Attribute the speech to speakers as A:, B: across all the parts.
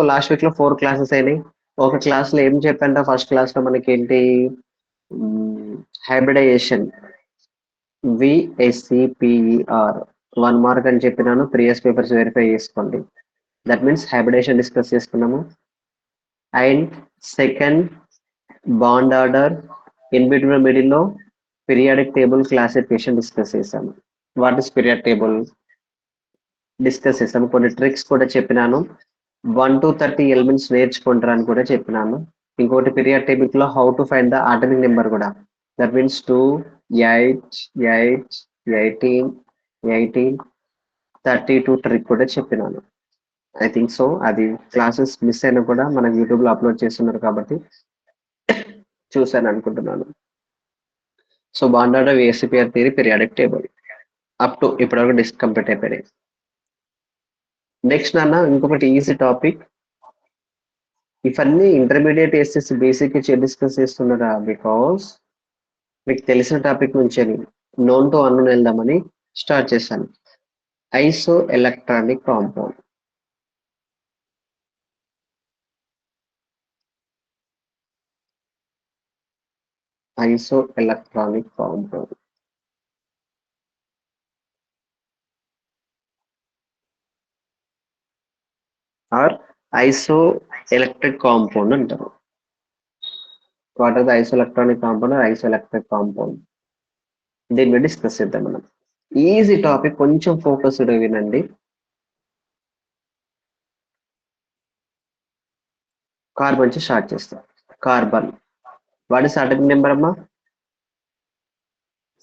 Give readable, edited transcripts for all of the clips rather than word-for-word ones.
A: Last week లో 4 classes అయినాయి. ఒక క్లాస్ లో ఏం చెప్పంట, ఫస్ట్ క్లాస్ లో మనకి ఏంటి, హైబ్రిడైజేషన్, VSCPER 1 మార్క్ అని చెప్పినాను. ప్రీవియస్ పేపర్స్ వెరిఫై చేసుకోండి. దట్ మీన్స్ హైబ్రిడేషన్ డిస్కస్ చేసుకున్నాము. And second, bond order, in between middle లో పీరియాడిక్ టేబుల్ క్లాసిఫికేషన్ డిస్కస్ చేశాము. వాట్ ఇస్ పీరియాడ్ టేబుల్ డిస్కస్ చేశాము. కొన్ని ట్రిక్స్ కూడా చెప్పినాను. 1 to 30 ఎలిమెంట్స్ నేర్చుకుంటారని కూడా చెప్పినాను. ఇంకోటి పీరియాడ్ టేబుల్ లో how to find the atomic number కూడా. దట్ మీన్స్ 2, 8, 8, 18, 18, 32 ట్రిక్ కూడా చెప్పినాను. I think so. అది క్లాసెస్ మిస్ అయినా కూడా మనకు యూట్యూబ్ లో అప్లోడ్ చేస్తున్నారు కాబట్టి చూసాను అనుకుంటున్నాను. So bond order, VSCPR theory, periodic table up to ఇప్పటివరకు కంప్లీట్ అయిపోయినాయి. నెక్స్ట్ నాన్న ఇంకొకటి ఈజీ టాపిక్. ఇవన్నీ ఇంటర్మీడియట్ ఎస్ఎస్ బేసిక్ డిస్కస్ చేస్తున్నారా, బికాస్ మీకు తెలిసిన టాపిక్ నుంచి నోన్ టు అన్నోన్ వెళ్దామని స్టార్ట్ చేశాను. Isoelectronic compound. Isoelectronic compound are isoelectric compound అంటారు. What are the isoelectronic compound are isoelectric compound, దీని మీద డిస్కస్ చేద్దాం మనం. ఈజీ టాపిక్, కొంచెం ఫోకస్డ్ వినండి. కార్బన్ నుంచి స్టార్ట్ చేస్తాం. Carbon, what is atomic number అమ్మా?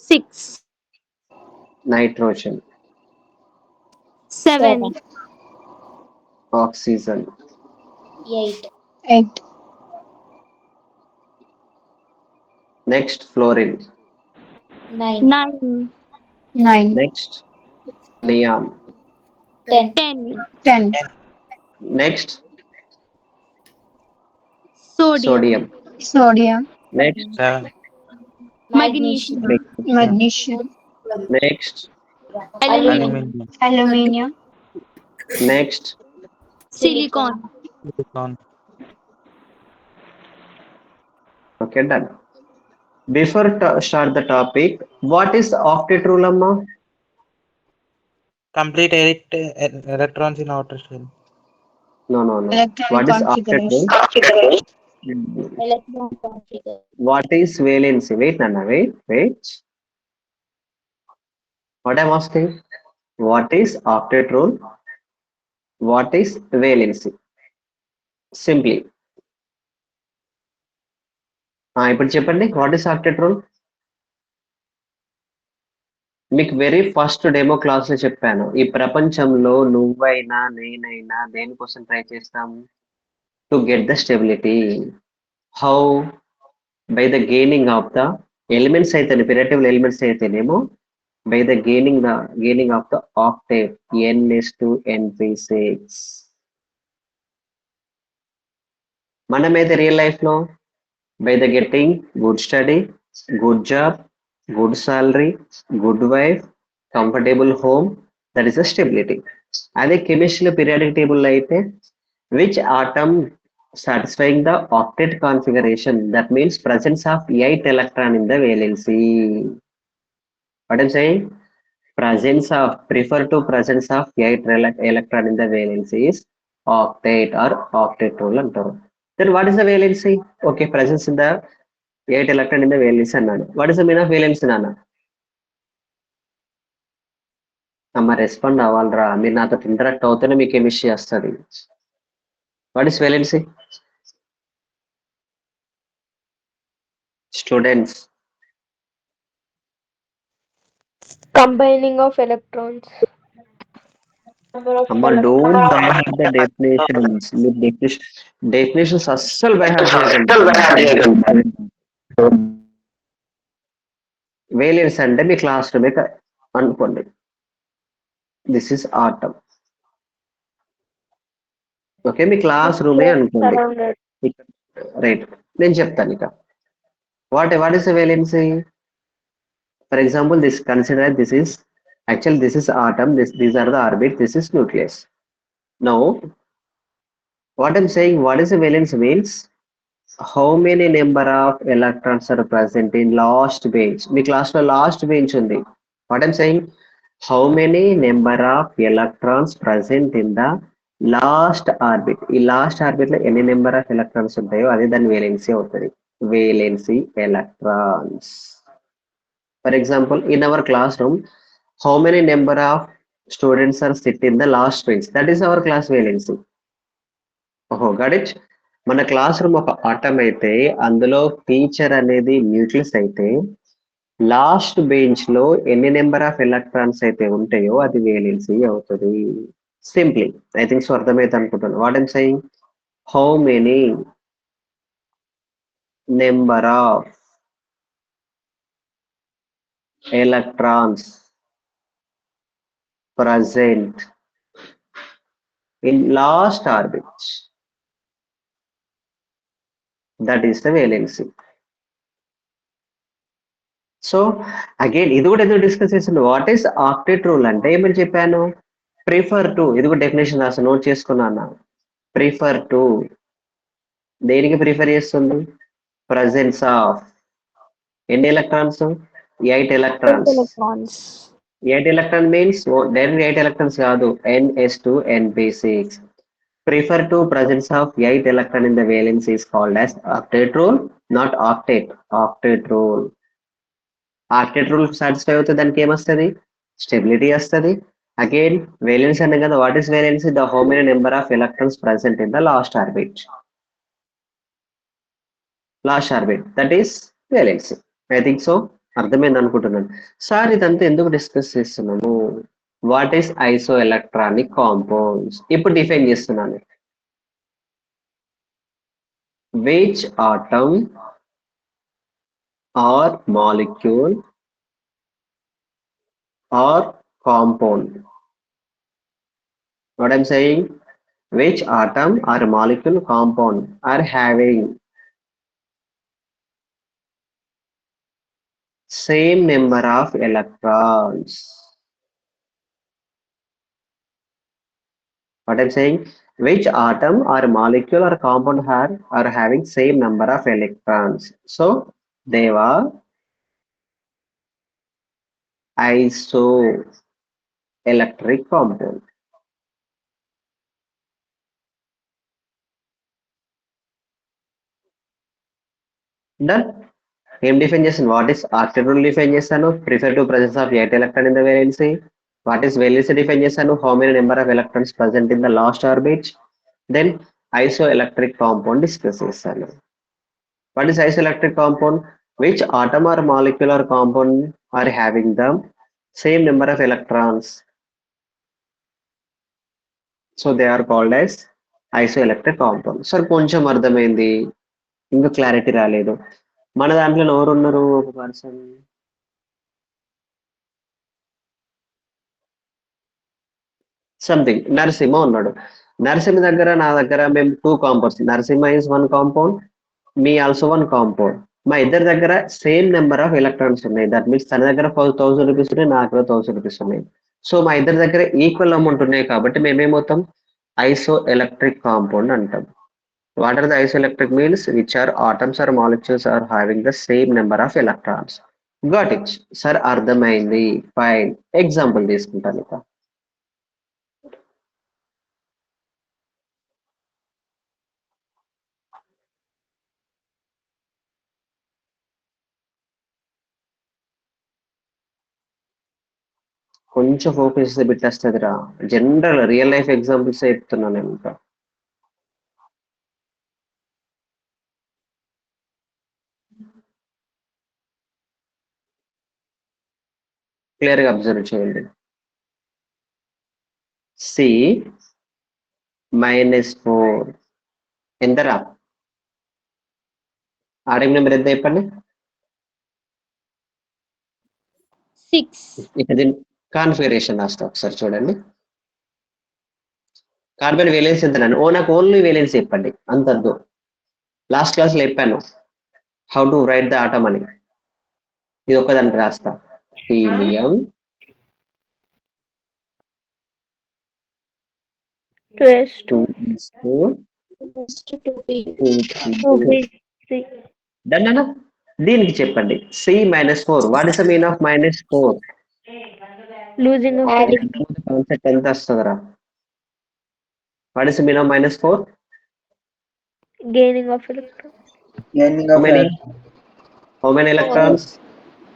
B: 6,
A: nitrogen,
B: 7,
A: oxygen,
C: 8,
A: next fluorine,
B: 9,
C: 9,
A: next neon,
B: 10,
C: 10,
A: next
B: sodium,
A: sodium,
C: sodium,
A: next
D: 7,
B: magnesium,
C: magnesium,
A: next
B: aluminum,
D: aluminum,
C: aluminium,
A: next
B: silicon,
D: silicon,
A: okay done. Before start the topic, what is octet rule అమ్మా?
D: complete electrons in outer shell.
A: No no no,
C: electronic
A: what is octet rule?
C: configuration,
B: electron configuration,
A: what is valency? Wait నాన్న, wait. What I'm asking, what is octet rule, what is valency? Simply ఇప్పుడు చెప్పండి, what is octet rule? మీకు very first demo class లో చెప్పాను, ఈ ప్రపంచంలో నువ్వైనా నేనైనా దేనికోసం ట్రై చేస్తాం? To get the stability. How? By the gaining of the elements అయితే, పిరియాడిక్ ఎలిమెంట్స్ అయితేనేమో by the gaining of the octet, n(n)(n)(6). మనమైతే రియల్ లైఫ్ లో by the getting good study, good job, good salary, good wife, comfortable home, that is a stability. అదే కెమిస్ట్రీలో periodic table అయితే which atom satisfying the octet configuration, that means presence of 8 electron in the valency. What I'm saying, prefer to presence of 8 electron in the valency is octet or octet rule అంటారు. Then what is the valency? Okay, presence in the 8 electron in the valency అన్నాడు. What is the meaning of valency నాన్న? అమ్మ respond అవ్వాలరా, మీరు నాతో interact అవుతూనే మీకు chemistry వస్తుంది. What is valency? Students,
E: Combining of electrons.
A: అమ్మ don't by heart the definitions. మీరు డెఫినేషన్స్ అస్సలు బై హార్ట్ చేయకండి. వేలియన్స్ అంటే మీ క్లాస్ రూమే అనుకోండి. This is atom. ఓకే, మీ క్లాస్ రూమే అనుకోండి.
E: Surrounded.
A: రైట్, నేను చెప్తాను ఇక. What is the valency? For example, this consider this is actually this is atom, these are the orbit, this is nucleus. Now What I'm saying, what is the valence means? How many number of electrons are present in last bench? Me class లో last bench ఉంది. What I'm saying, how many number of electrons present in the last orbit. ఈ last orbit లో ఎన్ని number of electrons ఉంటాయో అదే దాని valency అవుతుంది. Valency electrons. For example, in our class room, how many number of students are sit in the last bench? That is our class valency. ఓహో, got it. మన class room ఒక atom అయితే అందులో teacher అనేది nucleus అయితే last bench లో ఎన్ని number of electrons అయితే ఉంటాయో అది వేలెన్సీ అవుతుంది. సింప్లీ, ఐ థింక్ సో అర్థమైతే అనుకుంటాను. What I'm saying, how many number of electrons present in last orbit, that is the valency. So again ఇది కూడా ఎందుకు డిస్కస్ చేస్తుంది, వాట్ ఈస్ ఆక్టేట్ రూల్ అంటే ఏమని చెప్పాను, ప్రిఫర్ టు, ఇది కూడా డెఫినేషన్ రాసి నోట్ చేసుకున్నాను. ప్రిఫర్ టు దేనికి ప్రిఫర్ చేస్తుంది, ప్రజెన్స్ ఆఫ్ ఎన్ని electrons, 8 electrons.
E: electrons.
A: 8 electron means direct 8 electrons కాదు, NS2 NP6. Prefer to presence of 8 electron in the valence is called as octet rule, not octet. Octet rule. Octet rule satisfy అవుతుంది, దానికి ఏమొస్తుంది, stability వస్తుంది. Again valence అనే కదా, what is valence, the how many number of electrons present in the last orbit. Last orbit, that is valence. I think so అర్థమైంది అనుకుంటున్నాను. Sir ఇదంతా ఎందుకు డిస్కస్ చేస్తున్నాము, వాట్ ఈస్ ఐసో ఎలక్ట్రానిక్ కాంపౌండ్స్ ఇప్పుడు define చేస్తున్నాను. Which atom or molecule or compound? What I'm saying, which atom or molecule compound are having same number of electrons? What I'm saying, which atom or molecule or compound are having same number of electrons? So they are isoelectric compound. Done. ఏం define చేస్తాను, what is octet rule define చేస్తాను, prefer to presence of 8 electron in the valency. What is valency define చేస్తాను, how many number of electrons present in the last orbit. Then isoelectric compound discuss చేస్తాను. What is isoelectric compound, which atom or molecule or compound are having the same number of electrons. So they are called as isoelectric compound. Sir కొంచెం అర్థమైంది, ఇంకా clarity రాలేదు. మన దాంట్లో ఎవరు ఉన్నారు, ఒక పర్సన్, సంథింగ్ నరసింహ ఉన్నాడు. నరసింహ దగ్గర నా దగ్గర మేము 2 compounds, Narasimha is 1 compound, me also 1 compound. మా ఇద్దరి దగ్గర సేమ్ నెంబర్ ఆఫ్ ఎలక్ట్రాన్స్ ఉన్నాయి. దట్ మీన్స్ తన దగ్గర 1000 రూపీస్ ఉన్నాయి, నా దగ్గర 1000 రూపీస్ ఉన్నాయి. సో మా ఇద్దరి దగ్గర ఈక్వల్ అమౌంట్ ఉన్నాయి కాబట్టి మేమేమవుతాం, ఐసో ఎలక్ట్రిక్ కాంపౌండ్ అంటాం. What are the isoelectric means, which are atoms or molecules are having the same number of electrons. Got it. Sir అర్థమైంది, ఫైన్. ఎగ్జాంపుల్ తీసుకుంటాను ఇక. కొంచెం ఫోకస్ చేస్తే బిట్ వస్తుందిరా, జనరల్ రియల్ లైఫ్ ఎగ్జాంపుల్స్ చెప్తున్నాను నేను ఇంకా. క్లియర్ గా అబ్జర్వ్ చేయండి. C-4 ఎంతరా, ఆటం నెంబర్ ఎంత చెప్పండి.
B: 6.
A: ఇక దీని కాన్ఫిగరేషన్ రాస్తా ఒకసారి చూడండి. కార్బన్ వేలెన్స్ ఎంత, నాకు ఓన్లీ వేలెన్స్ చెప్పండి, అంతద్దు. లాస్ట్ క్లాస్ లో చెప్పాను how to right the atom అని, ఇది ఒక్కదానికి రాస్తా. హీలియం
E: 2s2
A: డన్ అన్న. దీనికి చెప్పండి C -4. What is the mean of -4?
E: Losing of electron.
A: Concept ఎంత వస్తుందిరా? What is the mean of -4?
E: Gaining of electron.
D: Gaining
A: How
D: of
A: many? How many electrons?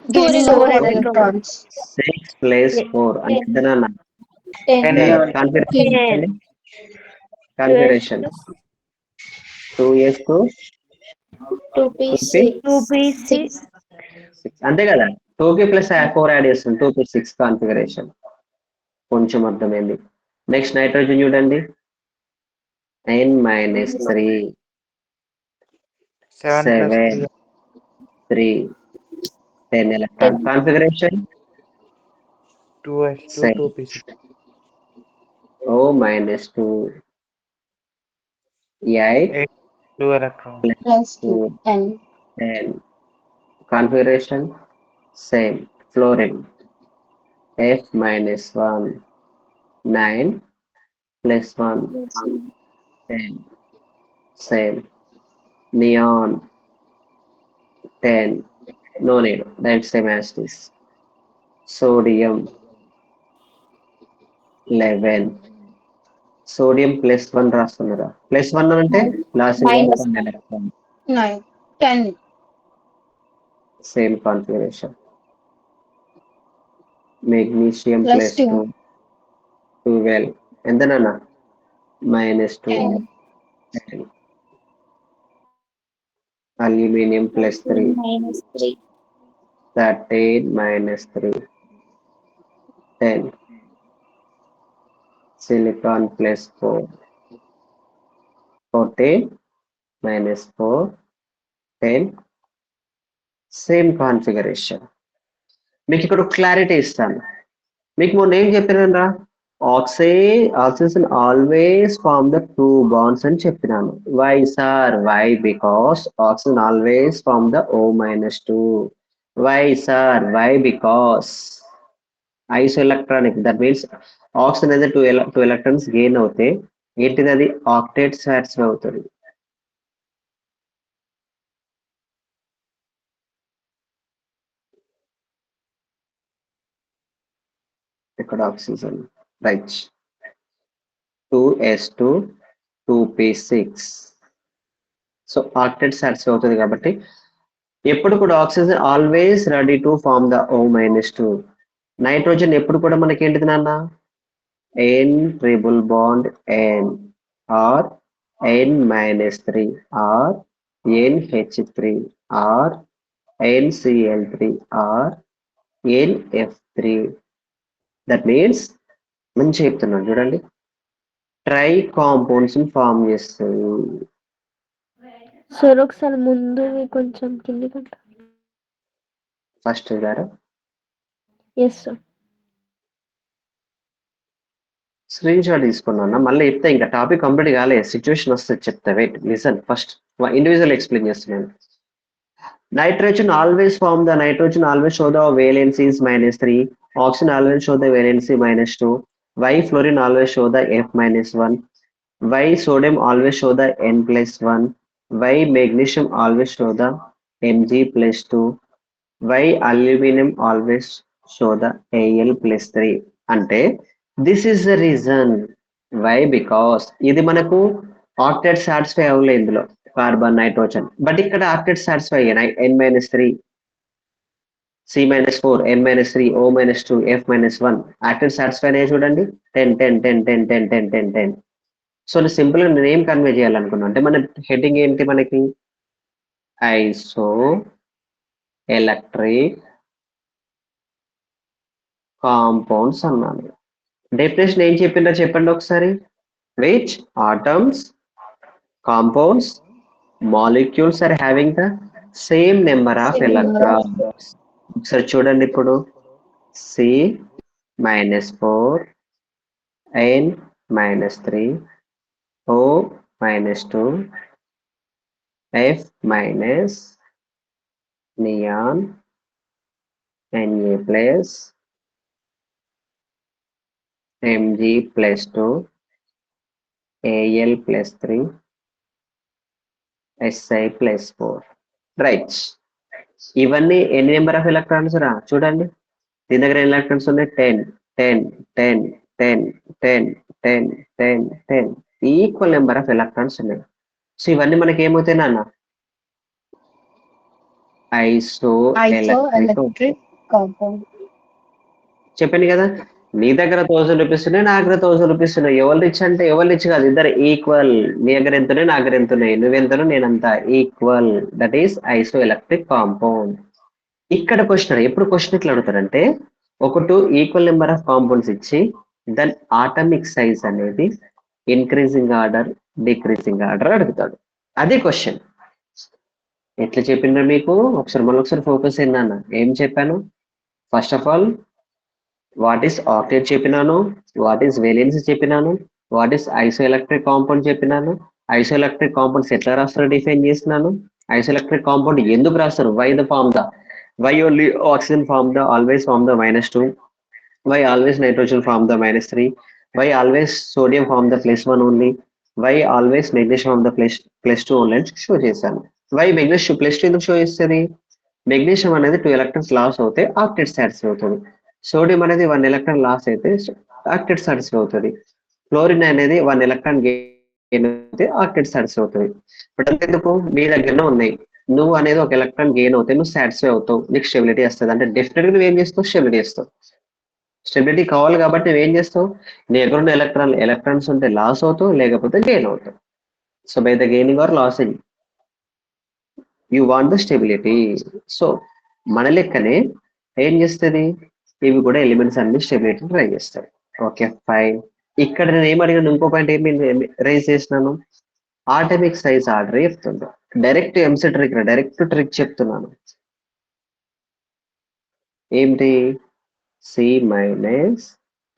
C: Gaining
E: Four
C: of
E: electrons.
A: 6 plus 4. అంటే నాన్న 10.
D: Neon.
A: Configuration.
E: 10.
A: Configuration. 2s to
C: 2p6.
E: 2p6.
A: 6. అంతే కదా. 2p plus 4 add చేస్తుంది. 2p6 configuration. కొంచెం అర్థమైంది. Next nitrogen చూడండి. n-3
D: 7 plus
A: 7
D: 3.
A: 3 10 electron configuration.
D: 2s2
A: Same.
D: 2p6.
A: O-2 8
D: 8 2 electron.
C: Plus 2. N.
A: 10 configuration same. Fluorine F-1 9 plus 1 10 same. Neon 10 no need, that's same as this. Sodium 11 sodium +1 రాస్తున్నారా? +1 అంటే last
C: Minus
A: 1 electron.
C: 9. 10.
A: Same configuration. Magnesium
C: Plus
A: +2 12 ఎంతనన్నా? -2 10. Aluminium +3
C: -3.
A: 13 -3 10. Silicon +4 14 -4 10. Same configuration. మీకు ఇక్కడ clarity ఇస్తాను. మీకు మొన్న ఏం చెప్పినాను? Oxygen always form the 2 bonds అని చెప్పినాను. Why sir? Why? Because oxygen always form the O-2. Why sir? Why? Because isoelectronic. That means oxygen అనేది 2 ఎలక్ట్రాన్స్ గెయిన్ అవుతే ఏంటిది? అది ఆక్టేట్ సాటిస్ఫై అవుతుంది. ఇక్కడ oxygen right 2s2 2p6. So octet satisfy అవుతుంది కాబట్టి ఎప్పుడు కూడా oxygen always ready to form the O-2. Nitrogen ఎప్పుడు కూడా మనకి ఏంటిది నాన్న? N triple bond N or N-3 or NH3 or NCl3 or NF3. That means మంచి చెప్తున్నాను చూడండి. ట్రై కాంపౌండ్స్ ఫామ్ చేస్తుంది.
E: సార్ ఒకసారి ముందు కొంచెం కింది కంట.
A: ఫస్ట్ గారు
E: ఎస్ సార్.
A: స్క్రీన్ షాట్ తీసుకున్నా. మళ్ళీ చెప్తే ఇంకా టాపిక్ కంప్లీట్ కాలే. సిచ్యువేషన్ వస్తే చెప్తా. Wait listen first. Individual explain చేస్తున్నాను. Nitrogen always form the nitrogen always show the valency is -3. Oxygen always show the valency -2. Why fluorine always show the F-1? Why sodium always show the N+1? Why magnesium always show the Mg+2? Why aluminum always show the Al+3? అంటే this is the reason why, because ఇది మనకు octet satisfy అవ్వలేదు ఇందులో carbon nitrogen. But ఇక్కడ octet satisfy అయ్యాయి. N-3 C-4 N-3 O-2 F-1 octet satisfy అయ్యాయి చూడండి. 10 10 10 10 10 10 10 10. So simple గా నేను ఏం కన్వే చేయాలనుకున్నా అంటే మన హెడ్డింగ్ ఏంటి? మనకి ఐసో ఎలక్ట్రిక్ కాంపౌండ్స్ అన్నాను. డెఫినేషన్ ఏం చెప్పిందో చెప్పండి ఒకసారి. Which atoms compounds molecules are having the same number of electrons. ఒకసారి చూడండి ఇప్పుడు C-4 N-3 O-2 F- neon Na+, Mg+2 Al+3 Si plus 4. Right. ఇవన్నీ ఎన్ని నెంబర్ ఆఫ్ ఎలక్ట్రాన్స్ రా చూడండి. దీని దగ్గర ఎన్ని ఎలక్ట్రాన్స్ ఉన్నాయి? 10 10 10 10 10 10 10 10 ఈక్వల్ నెంబర్ ఆఫ్ ఎలక్ట్రాన్స్ ఉన్నాయి. సో ఇవన్నీ మనకి ఏమవుతాయి నాన్న? ఐసో
C: Isoelectric compound.
A: చెప్పాను కదా, నీ దగ్గర 1000 రూపీస్ ఉన్నాయి, నా దగ్గర 1000 రూపీస్ ఉన్నాయి. ఎవరు రిచ్ అంటే ఎవరు రిచ్ కాదు, ఇద్దరు ఈక్వల్. నీ దగ్గర ఎంత ఉన్నాయి, నా దగ్గర ఎంత ఉన్నాయి, నువ్వెంతనో నేనంతా equal. That is isoelectric compound. ఇక్కడ క్వశ్చన్ ఎప్పుడు క్వశ్చన్ ఎట్లా అడుగుతారంటే, ఒక 2 ఈక్వల్ నెంబర్ ఆఫ్ కాంపౌండ్స్ ఇచ్చి దాని ఆటమిక్ సైజ్ అనేది ఇంక్రీజింగ్ ఆర్డర్ డిక్రీజింగ్ ఆర్డర్ అడుగుతాడు. అదే క్వశ్చన్. ఎట్లా చెప్పినా మీకు ఒకసారి ఫోకస్ అయిందన్న. ఏం చెప్పాను? First of all what is octet చెప్పినాను, వాట్ ఈస్ వేలెన్స్ చెప్పినాను, వాట్ ఈస్ ఐసోఎలక్ట్రిక్ కాంపౌండ్ చెప్పినాను, ఐసోఎలక్ట్రిక్ కాంపౌండ్స్ ఎట్లా రాస్తారో డిఫైన్ చేసినాను, ఐసోఎలక్ట్రిక్ కాంపౌండ్ ఎందుకు రాస్తారు, why only oxygen form the always form the -2, why always nitrogen form the -3, why always sodium form the +1 only, why always magnesium form the +2 only అని show చేశాను. Why magnesium +2 ఎందుకు show చేస్తుంది? Magnesium అనేది 2 electrons loss అవుతే octet satisfy అవుతుంది. Sodium అనేది 1 electron loss అయితే octet satisfy అవుతుంది. ఫ్లోరిన్ అనేది 1 ఎలక్ట్రాన్ గెయిన్ అయితే ఆక్టేట్ సాటిస్ఫై అవుతుంది. బట్ అంతెందుకు, మీ దగ్గరనే ఉన్నాయి. నువ్వు అనేది 1 ఎలక్ట్రాన్ గెయిన్ అవుతే నువ్వు సాటిస్ఫై అవుతావు, నీకు స్టెబిలిటీ వస్తుంది. అంటే డెఫినెట్ గా నువ్వు ఏం చేస్తావు? స్టెబిలిటీ ఇస్తావు. స్టెబిలిటీ కావాలి కాబట్టి నువ్వేం చేస్తావు? నీ దగ్గర ఉన్న ఎలక్ట్రాన్స్ ఉంటే లాస్ అవుతావు, లేకపోతే గెయిన్ అవుతావు. So by the gaining or losing you want the stability. So మన లెక్కనే ఏం చేస్తుంది, ఇవి కూడా ఎలిమెంట్స్ అన్ని స్టెబిలిటీ ట్రై చేస్తాయి. Okay fine. ఇక్కడ నేను ఏం అడిగాను, ఇంకో పాయింట్ ఏమి రైజ్ చేసినాను, ఆటమిక్ సైజ్ ఆర్డర్ చెప్తుంది. Direct EAMCET trick, direct trick చెప్తున్నాను. ఏంటి? C మైనస్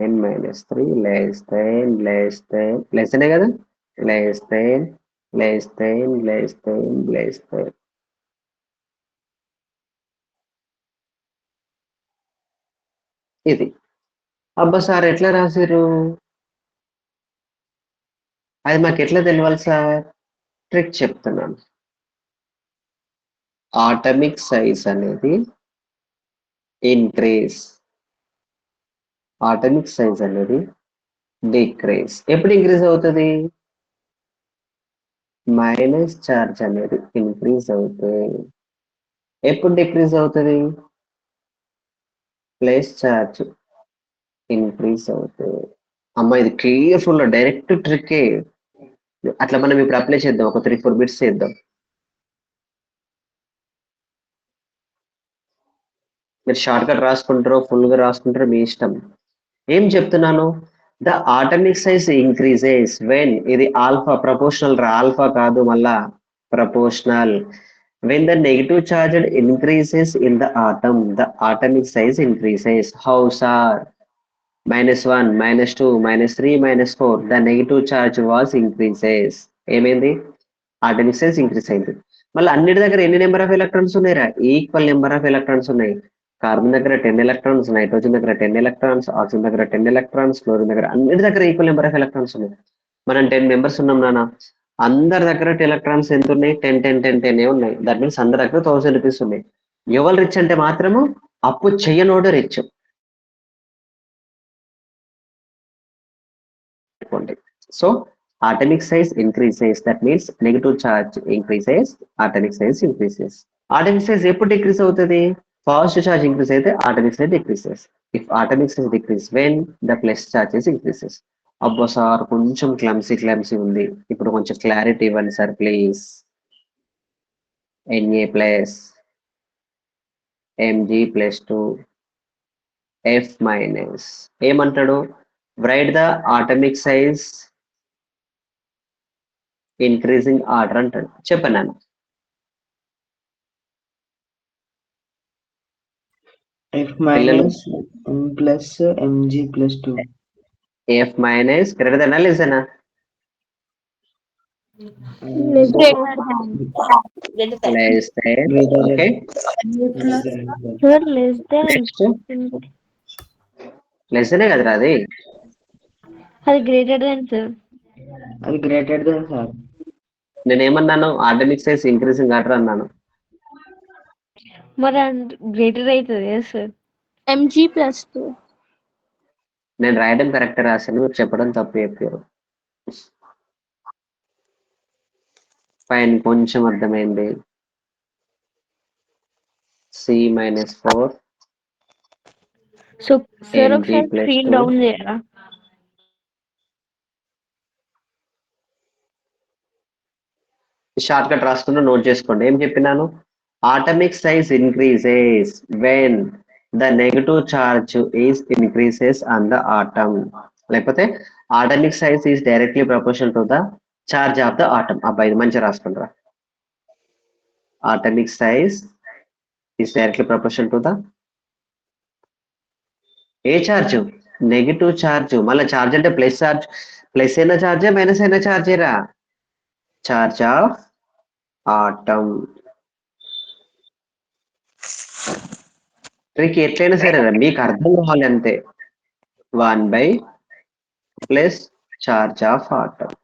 A: n-3 లెస్సనే కదా, లెస్ ఇది. అబ్బా సార్ ఎట్లా రాసిరు? అది మాకు ఎట్లా తెలియాలి సార్? ట్రిక్ చెప్తున్నాను. ఆటమిక్ సైజ్ అనేది ఇంక్రీజ్, ఆటమిక్ సైజ్ అనేది డిక్రీజ్. ఎప్పుడు ఇంక్రీజ్ అవుతుంది? మైనస్ చార్జ్ అనేది ఇంక్రీజ్ అవుతుంది. ఎప్పుడు డిక్రీజ్ అవుతుంది? ప్లస్ చార్జ్ ఇంక్రీజ్ అవుతుంది. అమ్మ ఇది కేర్ఫుల్ డైరెక్ట్ ట్రిక్. అట్లా మనం ఇప్పుడు అప్లై చేద్దాం, ఒక 3-4 బిట్స్ చేద్దాం. మీరు షార్ట్ కట్ రాసుకుంటారో ఫుల్ గా రాసుకుంటారో మీ ఇష్టం. ఏం చెప్తున్నాను? The atomic size increases when, ఇది ఆల్ఫా ప్రపోర్షనల్ రా, ఆల్ఫా కాదు మళ్ళా, proportional. When the negative charge increases in the atom, the atomic size increases. How sir? -1, -2, -3, -4 the negative charge was increases. ఏమైంది? Atomic size increase అయింది. మళ్ళీ అన్నిటి దగ్గర ఎన్ని నెంబర్ ఆఫ్ ఎలక్ట్రాన్స్ ఉన్నాయిరా? ఈక్వల్ నెంబర్ ఆఫ్ ఎలక్ట్రాన్స్ ఉన్నాయి. కార్బన్ దగ్గర 10 electrons, nitrogen దగ్గర 10 ఎలక్ట్రాన్స్, ఆక్సిజన్ దగ్గర 10 ఎలక్ట్రాన్స్, ఫ్లోరిన్ దగ్గర, అన్నిటి దగ్గర ఈక్వల్ నెంబర్ ఆఫ్ ఎలక్ట్రాన్స్ ఉన్నాయి. మనం 10 మెంబర్స్ ఉన్నాం నాన్న, అందరి దగ్గర ఎలక్ట్రాన్స్ ఎంత ఉన్నాయి? 10 10 10 10 ఉన్నాయి. దట్ మీన్స్ అందరి దగ్గర 1000 రూపీస్ ఉన్నాయి. ఎవరు రిచ్ అంటే మాత్రము అప్పు చెయ్యనోడు rich. So atomic size increases, that means negative charge increases, atomic size increases. Atomic size ఎప్పుడు డిక్రీస్ అవుతుంది? పాజిటివ్ చార్జ్ ఇంక్రీస్ అయితే atomic size decreases. If atomic size decrease when the plus charges increases. అబ్బో sir కొంచెం clumsy ఉంది, ఇప్పుడు కొంచెం clarity ఇవ్వండి sir please. Na plus Mg+2 F minus ఏమంటాడు? write the atomic size increasing order అంటాడు. చెప్పన్నాను.
D: F minus M plus Mg plus 2.
A: F minus greater than or less than?
E: Less than.
A: Less than. Okay.
E: Sir, less than.
A: Next. Less than కదరా అది?
E: అది greater than, sir.
D: అది greater than sir.
A: నేనేమన్నాను atomic size increasing order అన్నాను.
E: మరి greater అవుతుంది sir.
B: mg plus 2.
A: నేను రాయడం కరెక్ట్ రాశాను, మీరు చెప్పడం తప్పు చెప్పారు. ఫైన్, కొంచెం అర్థమైంది. C-4
E: సో సార్
A: mg
E: ఒకసారి
A: plus
E: స్క్రీన్
A: 2.
E: డౌన్ చేయరా?
A: షార్ట్ కట్ రాసుకుంటూ నోట్ చేసుకోండి. ఏం చెప్పినాను? Atomic size increases when the negative charge is increases on the atom. లేకపోతే atomic size is directly proportional to the charge of the atom. అబ్బాయి ఇది మంచిగా రాసుకుంటారా? Atomic size is directly proportional to the ఏ charge? Negative charge. మళ్ళీ charge అంటే plus charge, plus అయిన చార్జే మైనస్ అయిన చార్జేరా? Charge of atom. ట్రిక్ ఎట్లయినా సరే మీకు అర్థం కావాలి అంతే. 1 ప్లస్ చార్జ్ ఆఫ్ ఆటమ్.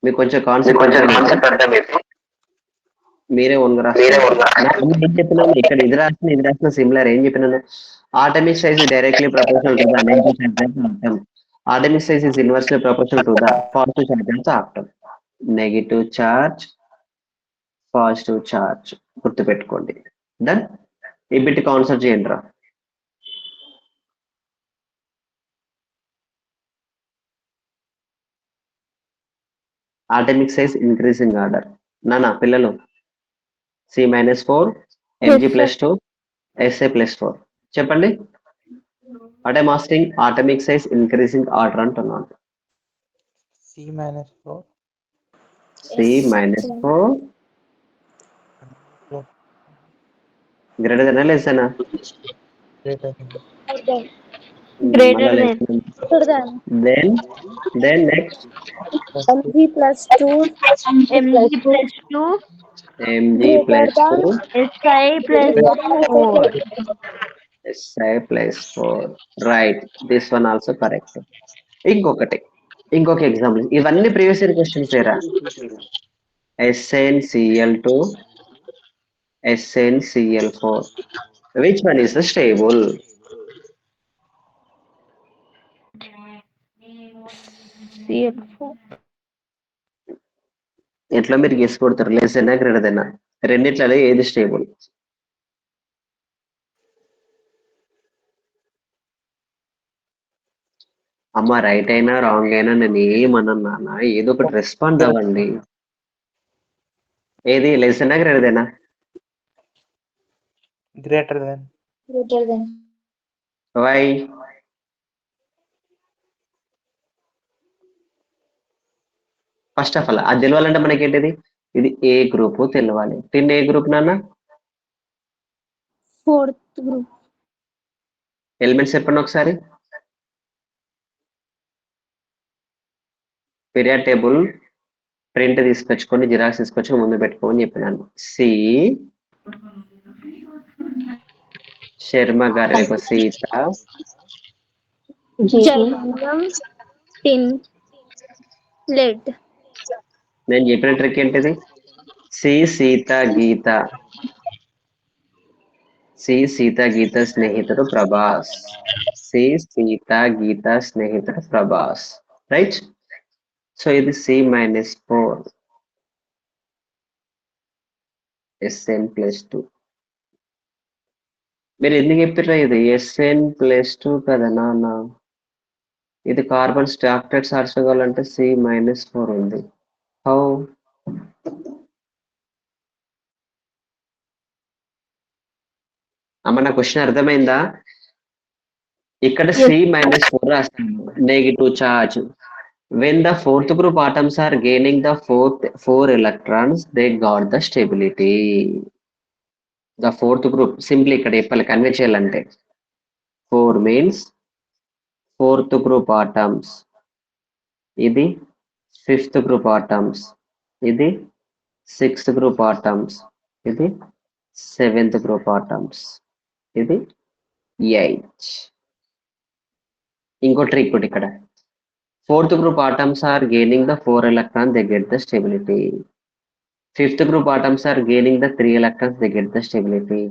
A: మీకు కొంచెం కాన్సెప్ట్ అర్థమైంది. మీరే ఓన్గా రాసుకోండి. ఏం చెప్పినాను ఇక్కడ? ఇది రాసిన సిమిలర్. ఏం చెప్పినాను? Atomic size directly proportional to the negative charge of atom. Atomic size is inversely proportional to the positive charge of atom. Negative charge, positive charge గుర్తుపెట్టుకోండి. డన్. ఈ బిట్ కాన్సెప్ట్ చేయండి రా. Atomic size increasing order. నానా పిల్లలు, C-4 mg plus 2 SA plus 4 చెప్పండి. What I'm asking, atomic size increasing order అంటున్నాను.
F: C-4
A: C-4 greater than less than?
E: Greater than.
A: Then next
C: mg plus 2
E: mg plus 2
A: mg plus 2
E: SI plus 4.
A: SI plus 4. Right, this one also correct. ఇంకొక example. ఇవన్నీ previous year questions ఏరా. SnCl2 SnCl4 which one is the stable?
E: CL4.
A: ఎట్లా మీరు guess కొడతారు? Less అయినా greater then? రెండిట్లలో ఏది stable? అమ్మ right అయినా రాంగ్ అయినా నేను ఏమన్నా నాన్న, ఏదో ఒకటి రెస్పాండ్ అవ్వండి. ఏది లెస్ అయినా greater than?
F: greater than.
A: Why? First of all అది తెలవాలంటే మనకి ఏంటిది? ఇది ఏ గ్రూప్ తెలవాలి. టిన్ ఏ గ్రూప్ నాన్న?
B: 4th group.
A: ఎలిమెంట్స్ చెప్పండి ఒకసారి. పీరియడ్ టేబుల్ ప్రింట్ తీసుకొచ్చుకొని జిరాక్స్ తీసుకొచ్చి ముందు పెట్టుకోని చెప్పినాను. సి శర్మ గారి సీత,
B: Germanium, tin, lead.
A: నేను చెప్పిన ట్రిక్ ఏంటిది? సి సీత గీత, సి సీత గీత స్నేహితుడు ప్రభాస్, సి సీత గీత స్నేహితుడు ప్రభాస్. రైట్. సో ఇది C-4 Sn+2. మీరు ఎందుకు చెప్పారా ఇది Sn+2 కదా నాన్న? ఇది కార్బన్ స్టాక్టెడ్ సార్స్ కావాలంటే C-4 ఉంది. హౌ? అమ్మ నా క్వశ్చన్ అర్థమైందా? ఇక్కడ C-4 రాస్తాను, negative charge. When the fourth group atoms are gaining the four electrons, they got the stability. The fourth group, simply ఇక్కడ చెప్పాలి, కన్వే చేయాలంటే 4 means fourth group atoms, ఇది fifth group atoms, ఇది sixth group atoms, ఇది seventh group atoms, ఇది 8. ఇంకో trick కూడా ఇక్కడ Fourth group atoms are gaining the 4 electrons, they get the stability. Fifth group atoms are gaining the 3 electrons, they get the stability.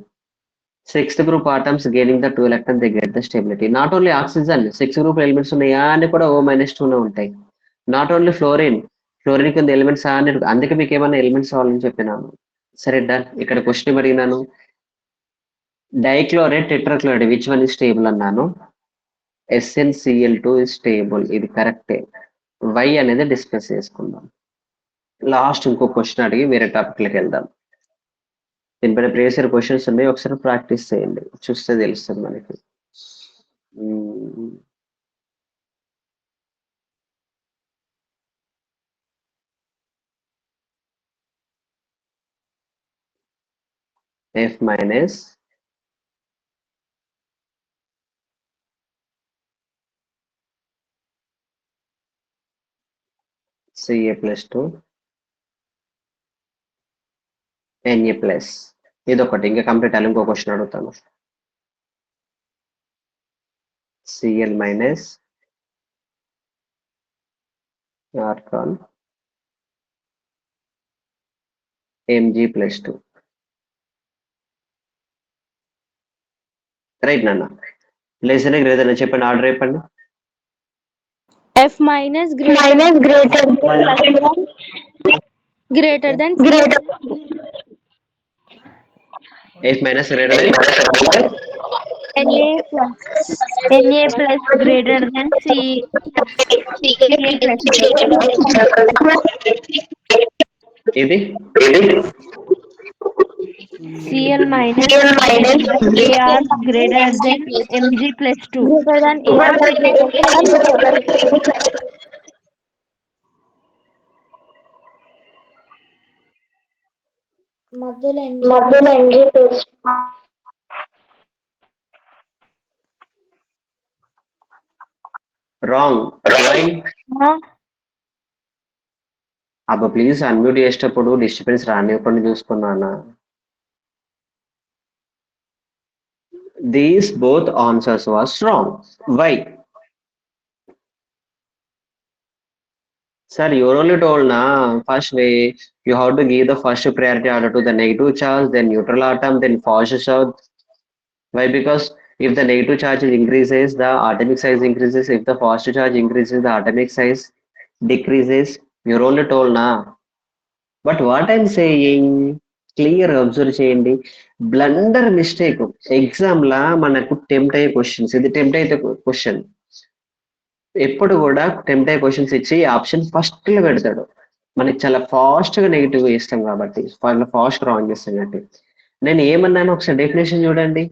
A: Sixth group atoms gaining the 2 electrons, they get the stability. Not only oxygen, 6 group elements ఉన్నాయా అని కూడా O-2 ఉంటాయి. Not only fluorine కింద elements అని అందుకే మీకు ఏమైనా elements కావాలని చెప్పినాను. సరే డన్. ఇక్కడ క్వశ్చన్ అడిగినాను, dichloride tetrachloride which one is stable అన్నాను. SnCl2 ఇస్ స్టేబుల్, ఇది కరెక్టే. వై అనేది డిస్కస్ చేసుకుందాం. లాస్ట్ ఇంకో క్వశ్చన్ అడిగి వేరే టాపిక్లోకి వెళ్దాం. దీనిపైన ప్రీవియస్ ఇయర్ క్వశ్చన్స్ ఉన్నాయి, ఒకసారి ప్రాక్టీస్ చేయండి, చూస్తే తెలుస్తుంది మనకి. F minus Ca plus 2 Na plus. ఇది ఒకటి. ఇంకా కంప్లీట్ అయ్యాలి. ఇంకో క్వశ్చన్ అడుగుతాను. Cl minus argon Mg plus 2. Right నాన్న. లెస్ అనే గ్రేటర్ అని చెప్పండి, ఆర్డర్ చెప్పండి.
B: F minus greater than
A: F minus greater than
B: Na plus
E: Na plus greater than Ca plus 2.
A: ఇది
E: Cl minus Ar greater than Mg plus 2.
B: greater than
C: మధ్యలో
A: wrong.
E: Huh?
A: అబ్బా please unmute చేసేటప్పుడు disturbance రానివ్వకుండా చూసుకున్నానా. These both answers was wrong. Why? Sir, you only told na first way you have to give the first priority order to the negative charge, then neutral atom, then positive charge. Why? Because if the negative charge increases, the atomic size increases. If the positive charge increases, the atomic size decreases. You only told na. But what I'm saying, clear observe చేయండి. Blunder mistake exam లా మనకు tempt అయ్యే questions. ఇది tempt అయితే question. ఎప్పుడు కూడా tempt అయ్యే questions ఇచ్చి option first లో పెడతాడు. మనకి చాలా ఫాస్ట్ గా నెగిటివ్ ఇస్తాం కాబట్టి, ఫాస్ట్ రాంగ్ చేస్తాం కాబట్టి. నేను ఏమన్నాను ఒకసారి డెఫినేషన్ చూడండి.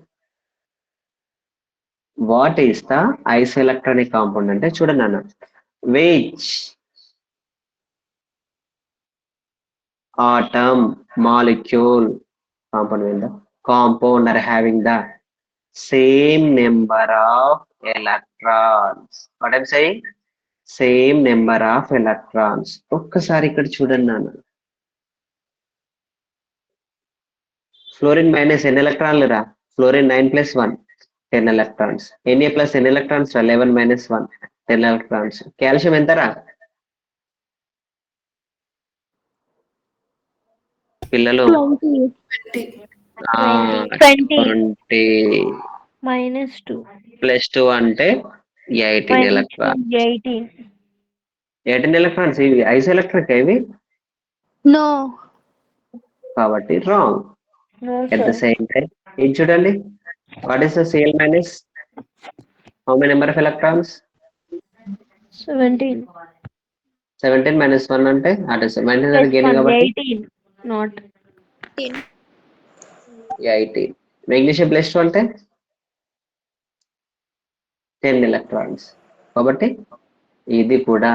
A: వాట్ ఈస్ ద ఐసోఎలక్ట్రానిక్ కాంపౌండ్ అంటే చూడండి అన్న, which atom, molecule, compound are having the same number of electrons. What I'm saying? Same number of electrons. ఒక్కసారి ఇక్కడ చూడండి నాన్న, ఫ్లోరిన్ మైనస్ ఎన్ని ఎలక్ట్రాన్లు రా? Fluorine 9 plus 1 10 electrons. Na plus ఎన్ని ఎలక్ట్రాన్స్ రా? 11 minus 1 10 electrons. కాల్షియం ఎంత రా పిల్లలు? 20
E: minus 2
A: plus 2 అంటే 18 electrons. 18 electrons. ఇవి ఐసోఎలక్ట్రిక్ ఇవి.
B: no.
A: కాబట్టి wrong.
E: No,
A: At the
E: sir.
A: same time, ఇది చూడండి. What is the Cl minus? How many number of electrons?
E: 17
A: 17 minus 1 అంటే అటు మైనస్
E: plus
A: గెయిన్
E: 1
A: కాబట్టి
E: 18 not
A: 18. మెగ్నీషియం ప్లస్ 2 అంటే 10 electrons. కాబట్టి ఇది కూడా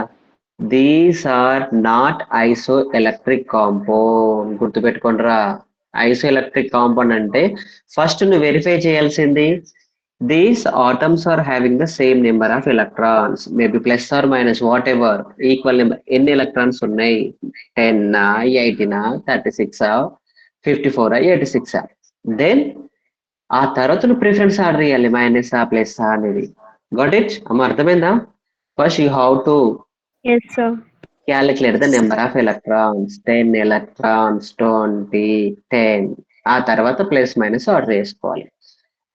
A: these are not isoelectric compound. గుర్తుపెట్టుకోండిరా. ఐసో ఎలక్ట్రిక్ కాంపౌండ్ అంటే ఫస్ట్ నువ్వు వెరిఫై చేయాల్సింది, these atoms are having the same number of electrons, maybe plus or minus whatever equal number. ఎన్ని electrons ఉన్నాయి? 10, 18, 36, 54, 86. దెన్ ఆ తర్వాత నువ్వు ప్రిఫరెన్స్ ఆర్డర్ చేయాలి, మైనస్ ప్లస్ అనేది. Got it? అమ్మ అర్థమైందా? First you have to
E: Yes, sir.
A: calculate the number of electrons. 10 electrons, 20, 10. ఆ తర్వాత ప్లస్ మైనస్ ఆర్డర్ చేసుకోవాలి.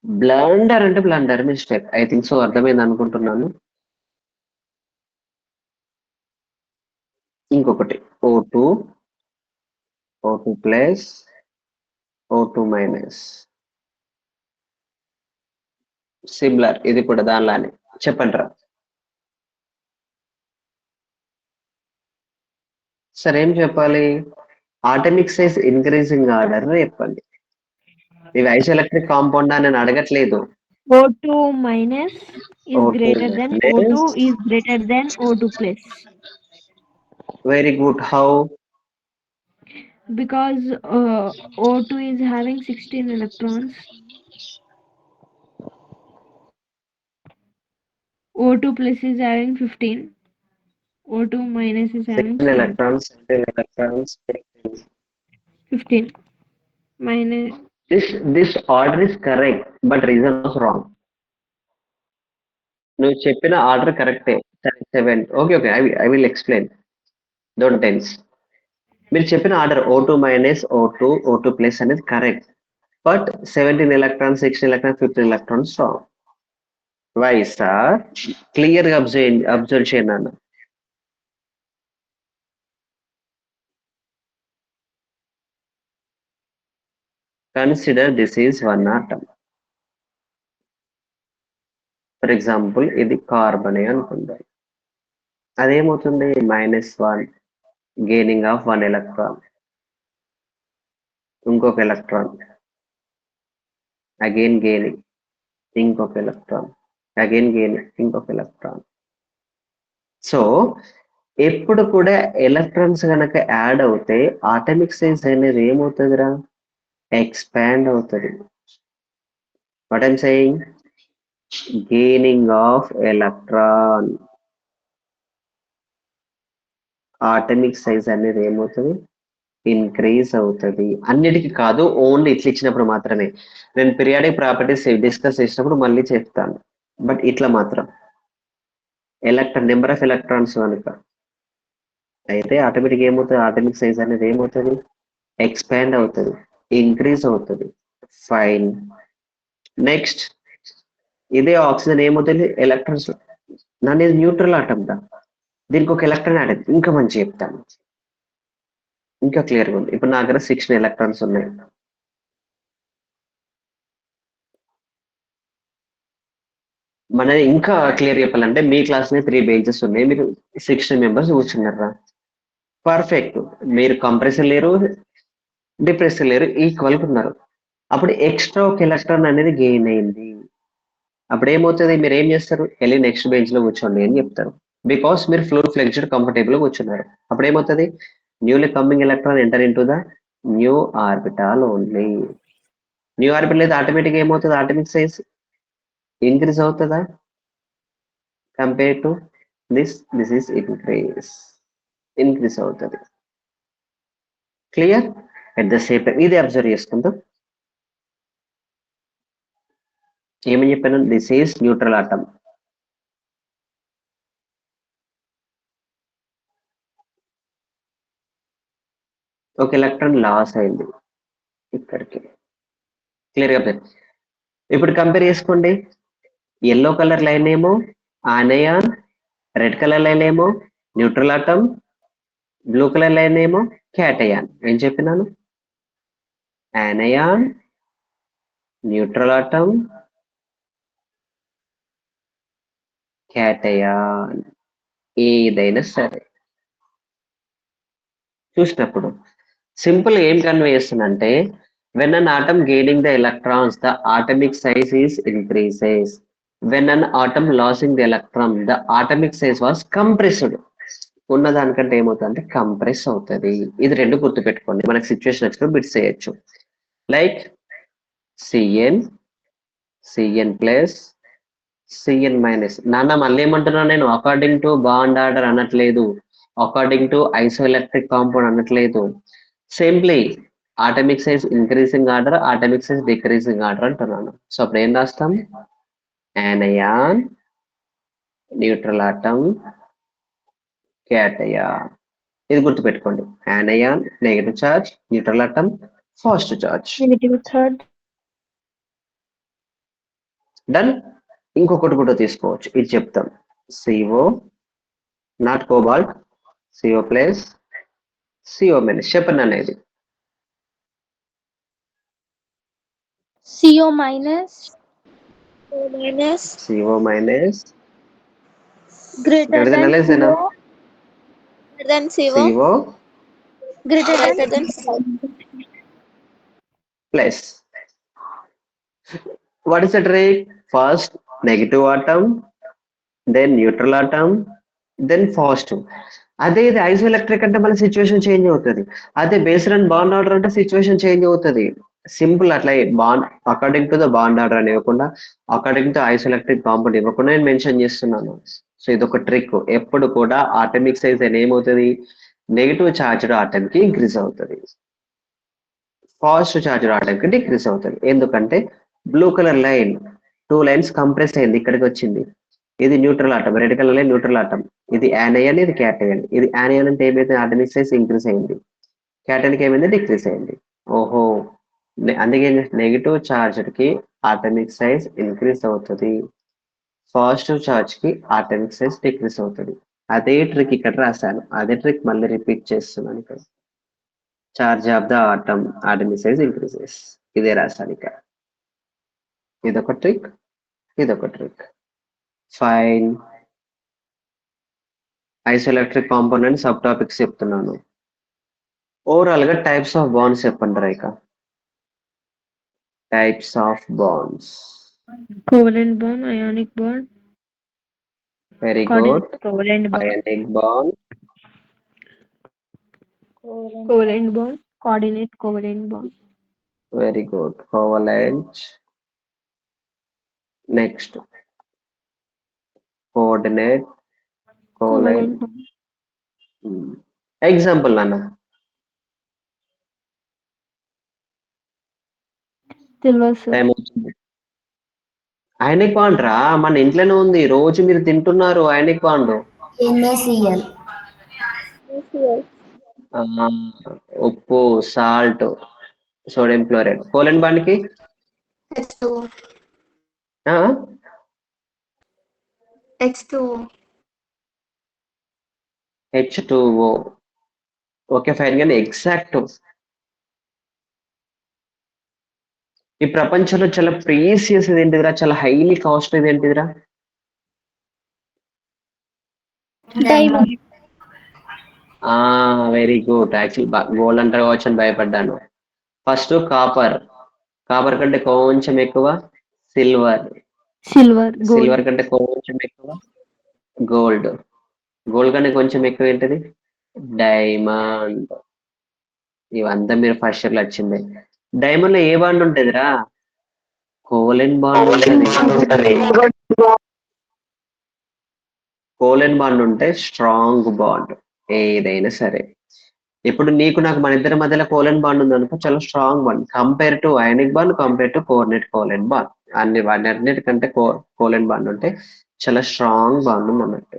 A: బ్లండర్ అంటే blunder mistake. I think so అర్థమైంది అనుకుంటున్నాను. ఇంకొకటి O2 plus O2 minus. Similar ఇది కూడా దానిలానే చెప్పండి రా. సరే ఏం చెప్పాలి? ఆటమిక్ సైజ్ ఇంక్రీజింగ్ ఆర్డర్ చెప్పండి. ఇవి ఐసోఎలక్ట్రిక్ కాంపౌండ్ అని నేను అడగట్లేదు.
E: O2 minus is
A: O2
E: greater than
A: minus.
E: O2 is greater than O2 plus.
A: Very good. How?
E: Because O2 is having 16 electrons. O2 plus is having 15. O2 minus is having
A: 16 electrons, 17 electrons.
E: 15. Minus.
A: This order is correct, but reason was wrong. నువ్వు చెప్పిన order కరెక్టే. 7. Okay I will explain. Don't tense. మీరు చెప్పిన order O2 minus O2 plus అనేది correct, but 17 electrons, 16 electrons, 15 electrons wrong. Why sir? Clear గా observe చేయండి అన్న. Consider this is one atom. For example ఇది కార్బన్ అనుకుందాం. అదేమవుతుంది? -1 గెయినింగ్ ఆఫ్ 1 ఎలక్ట్రాన్. ఇంకొక ఎలక్ట్రాన్ అగైన్ గెయినింగ్, ఇంకొక ఎలక్ట్రాన్ అగైన్ గెయినింగ్, ఇంకొక ఎలక్ట్రాన్. సో ఎప్పుడు కూడా ఎలక్ట్రాన్స్ కనుక యాడ్ అవుతే ఆటమిక్ సైజ్ అనేది ఏమవుతుందిరా? ఎక్స్పాండ్ అవుతుంది. What I'm saying? Gaining of electron. Atomic size అనేది ఏమవుతుంది? ఇంక్రీజ్ అవుతుంది. అన్నిటికీ కాదు, ఓన్లీ ఇట్లా ఇచ్చినప్పుడు మాత్రమే. నేను పీరియాడిక్ ప్రాపర్టీస్ డిస్కస్ చేసినప్పుడు మళ్ళీ చెప్తాను. బట్ ఇట్లా మాత్రం నెంబర్ ఆఫ్ ఎలక్ట్రాన్స్ కనుక అయితే ఆటోమేటిక్ ఏమవుతుంది? ఆటమిక్ సైజ్ అనేది ఏమవుతుంది? ఎక్స్పాండ్ అవుతుంది, ఇంక్రీజ్ అవుతుంది. ఫైన్. నెక్స్ట్ ఇదే ఆక్సిజన్ ఏమవుతుంది? ఎలక్ట్రాన్స్. నన్ను న్యూట్రల్ ఆటమ్ దా, దీనికి ఒక ఎలక్ట్రాన్ యాడ్ అవుతుంది. ఇంకా మంచి చెప్తాను, ఇంకా క్లియర్గా ఉంది. ఇప్పుడు నా దగ్గర 16 ఎలక్ట్రాన్స్ ఉన్నాయి. మన ఇంకా క్లియర్ చెప్పాలంటే మీ క్లాస్ 3 బెంచెస్ ఉన్నాయి, మీరు 16 మెంబర్స్ కూర్చున్నారా? పర్ఫెక్ట్. మీరు కంప్రెసర్ లేరు, డిప్రెసర్ లేరు, ఈక్వల్ ఉన్నారు. అప్పుడు ఎక్స్ట్రా ఒక ఎలక్ట్రాన్ అనేది గెయిన్ అయింది. అప్పుడు ఏమవుతుంది? మీరు ఏం చేస్తారు? వెళ్ళి నెక్స్ట్ బెంచ్ లో కూర్చోండి అని చెప్తారు. బికాస్ మీరు ఫ్లోర్ ఫ్లెక్స్డ్ కంఫర్టబుల్ గా కూర్చున్నారు. అప్పుడు ఏమవుతుంది? Newly coming electron enter in to the new orbital only. New orbital అయితే ఆటోమేటిక్ ఏమవుతుంది? ఆటమిక్ సైజ్ ఇంక్రీజ్ అవుతుందా? Compare to this is increase అవుతుంది. Clear? At the same time ఇది అబ్జర్వ్ చేసుకుందాం. ఏమని చెప్పాను? This is neutral atom. ఒక electron loss అయింది ఇక్కడికి. క్లియర్ గా ఇప్పుడు కంపేర్ చేసుకోండి. ఎల్లో కలర్ లైన్ ఏమో ఆనయాన్, రెడ్ కలర్ లైన్ ఏమో neutral atom, blue colour line ఏమో క్యాటయాన్. ఏం చెప్పినాను? ఆనయాన్, న్యూట్రల్ ఆటమ్, క్యాటయాన్. ఏదైనా సరే చూసినప్పుడు సింపుల్ ఏం కన్వే చేస్తుందంటే, when an atom gaining the electrons the atomic size is increases. When an atom losing the electron the atomic size was compressed. ఉన్న దానికంటే ఏమవుతుంది అంటే కంప్రెస్ అవుతుంది. ఇది రెండు గుర్తుపెట్టుకోండి, మనకి సిచ్యువేషన్ వచ్చినప్పుడు బిట్స్ చేయొచ్చు. Like Cn plus Cn minus. నాన్న మళ్ళీ ఏమంటున్నాను నేను? అకార్డింగ్ టు బాండ్ ఆర్డర్ అనట్లేదు, అకార్డింగ్ టు ఐసోఎలక్ట్రిక్ కాంపౌండ్ అనట్లేదు. Simply atomic size increasing order, atomic size decreasing order అంటున్నాను. సో అప్పుడు ఏం రాస్తాం? ఆనయాన్, న్యూట్రల్ ఆటమ్, క్యాటయాన్. ఇది గుర్తుపెట్టుకోండి. యానయాన్ negative charge, neutral atom positive charge.
B: Negative third.
A: Done. ఇంకొకటి కూడా తీసుకోవచ్చు, ఇది చెప్తాం. CO not cobalt, CO plus, CO minus. చెప్పండి అనేది
B: CO minus
A: CO minus
B: greater than
A: CO
B: greater than
A: plus. What is the trick? First negative atom, then neutral atom, then positive. అదే ఇది isoelectric అంటే మన సిచ్యువేషన్ చేంజ్ అవుతుంది. అదే based and bond order అంటే situation change అవుతుంది. Simple. అట్లా bond according to the bond order అని ఇవ్వకుండా, అకార్డింగ్ టు ఐసోఎలక్ట్రిక్ కాంపౌండ్ ఇవ్వకుండా నేను మెన్షన్ చేస్తున్నాను. సో ఇది ఒక ట్రిక్. ఎప్పుడు కూడా ఆటమిక్ సైజ్ అని ఏమవుతుంది? నెగిటివ్ చార్జ్డ్ ఆటమ్ కి ఇంక్రీజ్ అవుతుంది, పాజిటివ్ చార్జ్డ్ ఆటమ్ కి డిక్రీజ్ అవుతుంది. ఎందుకంటే blue colour line 2 lines compress అయింది, ఇక్కడికి వచ్చింది. ఇది neutral atom, red colour line neutral atom. ఇది యానయాన్, ఇది క్యాటయాన్. ఇది యానయాన్ అంటే ఏమైతే ఆటమిక్ సైజ్ ఇంక్రీజ్ అయింది, క్యాటయాన్ కి ఏమైంది? డిక్రీజ్ అయింది. ఓహో, అందుకే నెగిటివ్ చార్జ్డ్ కి ఆటమిక్ సైజ్ ఇంక్రీజ్ అవుతుంది, పాజిటివ్ చార్జ్ కి ఆటమిక్ సైజ్ డిక్రీజ్ అవుతుంది. అదే ట్రిక్ ఇక్కడ రాశాను, అదే ట్రిక్ మళ్ళీ రిపీట్ చేస్తున్నాను ఇక్కడ. Charge of the atom, atomic size increases. ఇదే రాశాను ఇక్కడ. ఇదొక ట్రిక్, ఇదొక trick. Fine. Isoelectric component subtopics చెప్తున్నాను. ఓవరాల్ గా టైప్స్ ఆఫ్ బాండ్స్ చెప్పండి రైకా. Types of bonds.
E: Covalent bond, ionic bond,
A: very good.
E: Coordinate covalent bond,
A: ionic bond,
E: covalent bond, coordinate covalent bond,
A: very good. Covalent. Next coordinate, covalent.
E: Covalent bond.
A: Example నాన్న.
E: తెలియదు సార్.
A: Time అవుతుంది. Ionic bond రా, మన ఇంట్లోనే ఉంది, రోజు మీరు తింటున్నారు అయానిక్ బాండ్.
C: NaCl.
A: ఉప్పు, సాల్ట్, సోడియం క్లోరైడ్. కోలెంట్ బాండ్ కి H2O. Okay fine. కానీ ఎగ్జాక్ట్ ఈ ప్రపంచంలో చాలా ప్రీసియస్ ఇది ఏంటిదిరా, చాలా హైలీ కాస్ట్ ఇది ఏంటిదిరా?
B: Diamond.
A: Very good. Actual gold అంటారు కావచ్చు అని భయపడ్డాను. ఫస్ట్ కాపర్, కాపర్ కంటే కొంచెం ఎక్కువ సిల్వర్,
E: సిల్వర్, గోల్డ్,
A: సిల్వర్ కంటే కొంచెం ఎక్కువ గోల్డ్, గోల్డ్ కంటే కొంచెం ఎక్కువ ఏంటిది? డైమండ్. ఇవంతా మీరు ఫస్ట్ ఇయర్ లో వచ్చింది. డైమండ్ లో ఏ బాండ్ ఉంటదిరా? కోలెంట్ బాండ్ ఉంటది. కోలెంట్ బాండ్ ఉంటే స్ట్రాంగ్ బాండ్ ఏదైనా సరే. ఇప్పుడు నీకు నాకు మన ఇద్దరి మధ్యలో కోలెంట్ బాండ్ ఉంది అనుకో, చాలా strong bond compare to ionic bond, compare to coordinate covalent bond. అన్నిటికంటే కోలెంట్ బాండ్ ఉంటే చాలా స్ట్రాంగ్ బాండ్ ఉంది అన్నట్టు.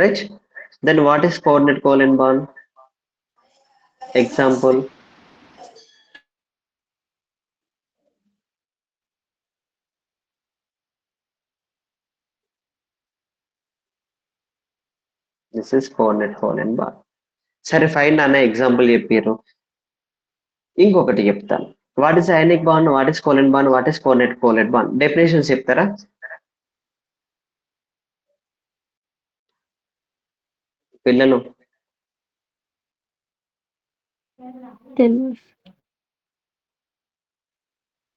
A: Right. Then what is coordinate covalent bond? Example. This is coordinate covalent bond. సరే ఫైన్ అన్న, ఎగ్జాంపుల్ చెప్పారు. ఇంకొకటి చెప్తాను. What is ionic bond, what is covalent bond, what is coordinate covalent bond? Definitions చెప్తారా? పిల్లలు
E: తెలియదు.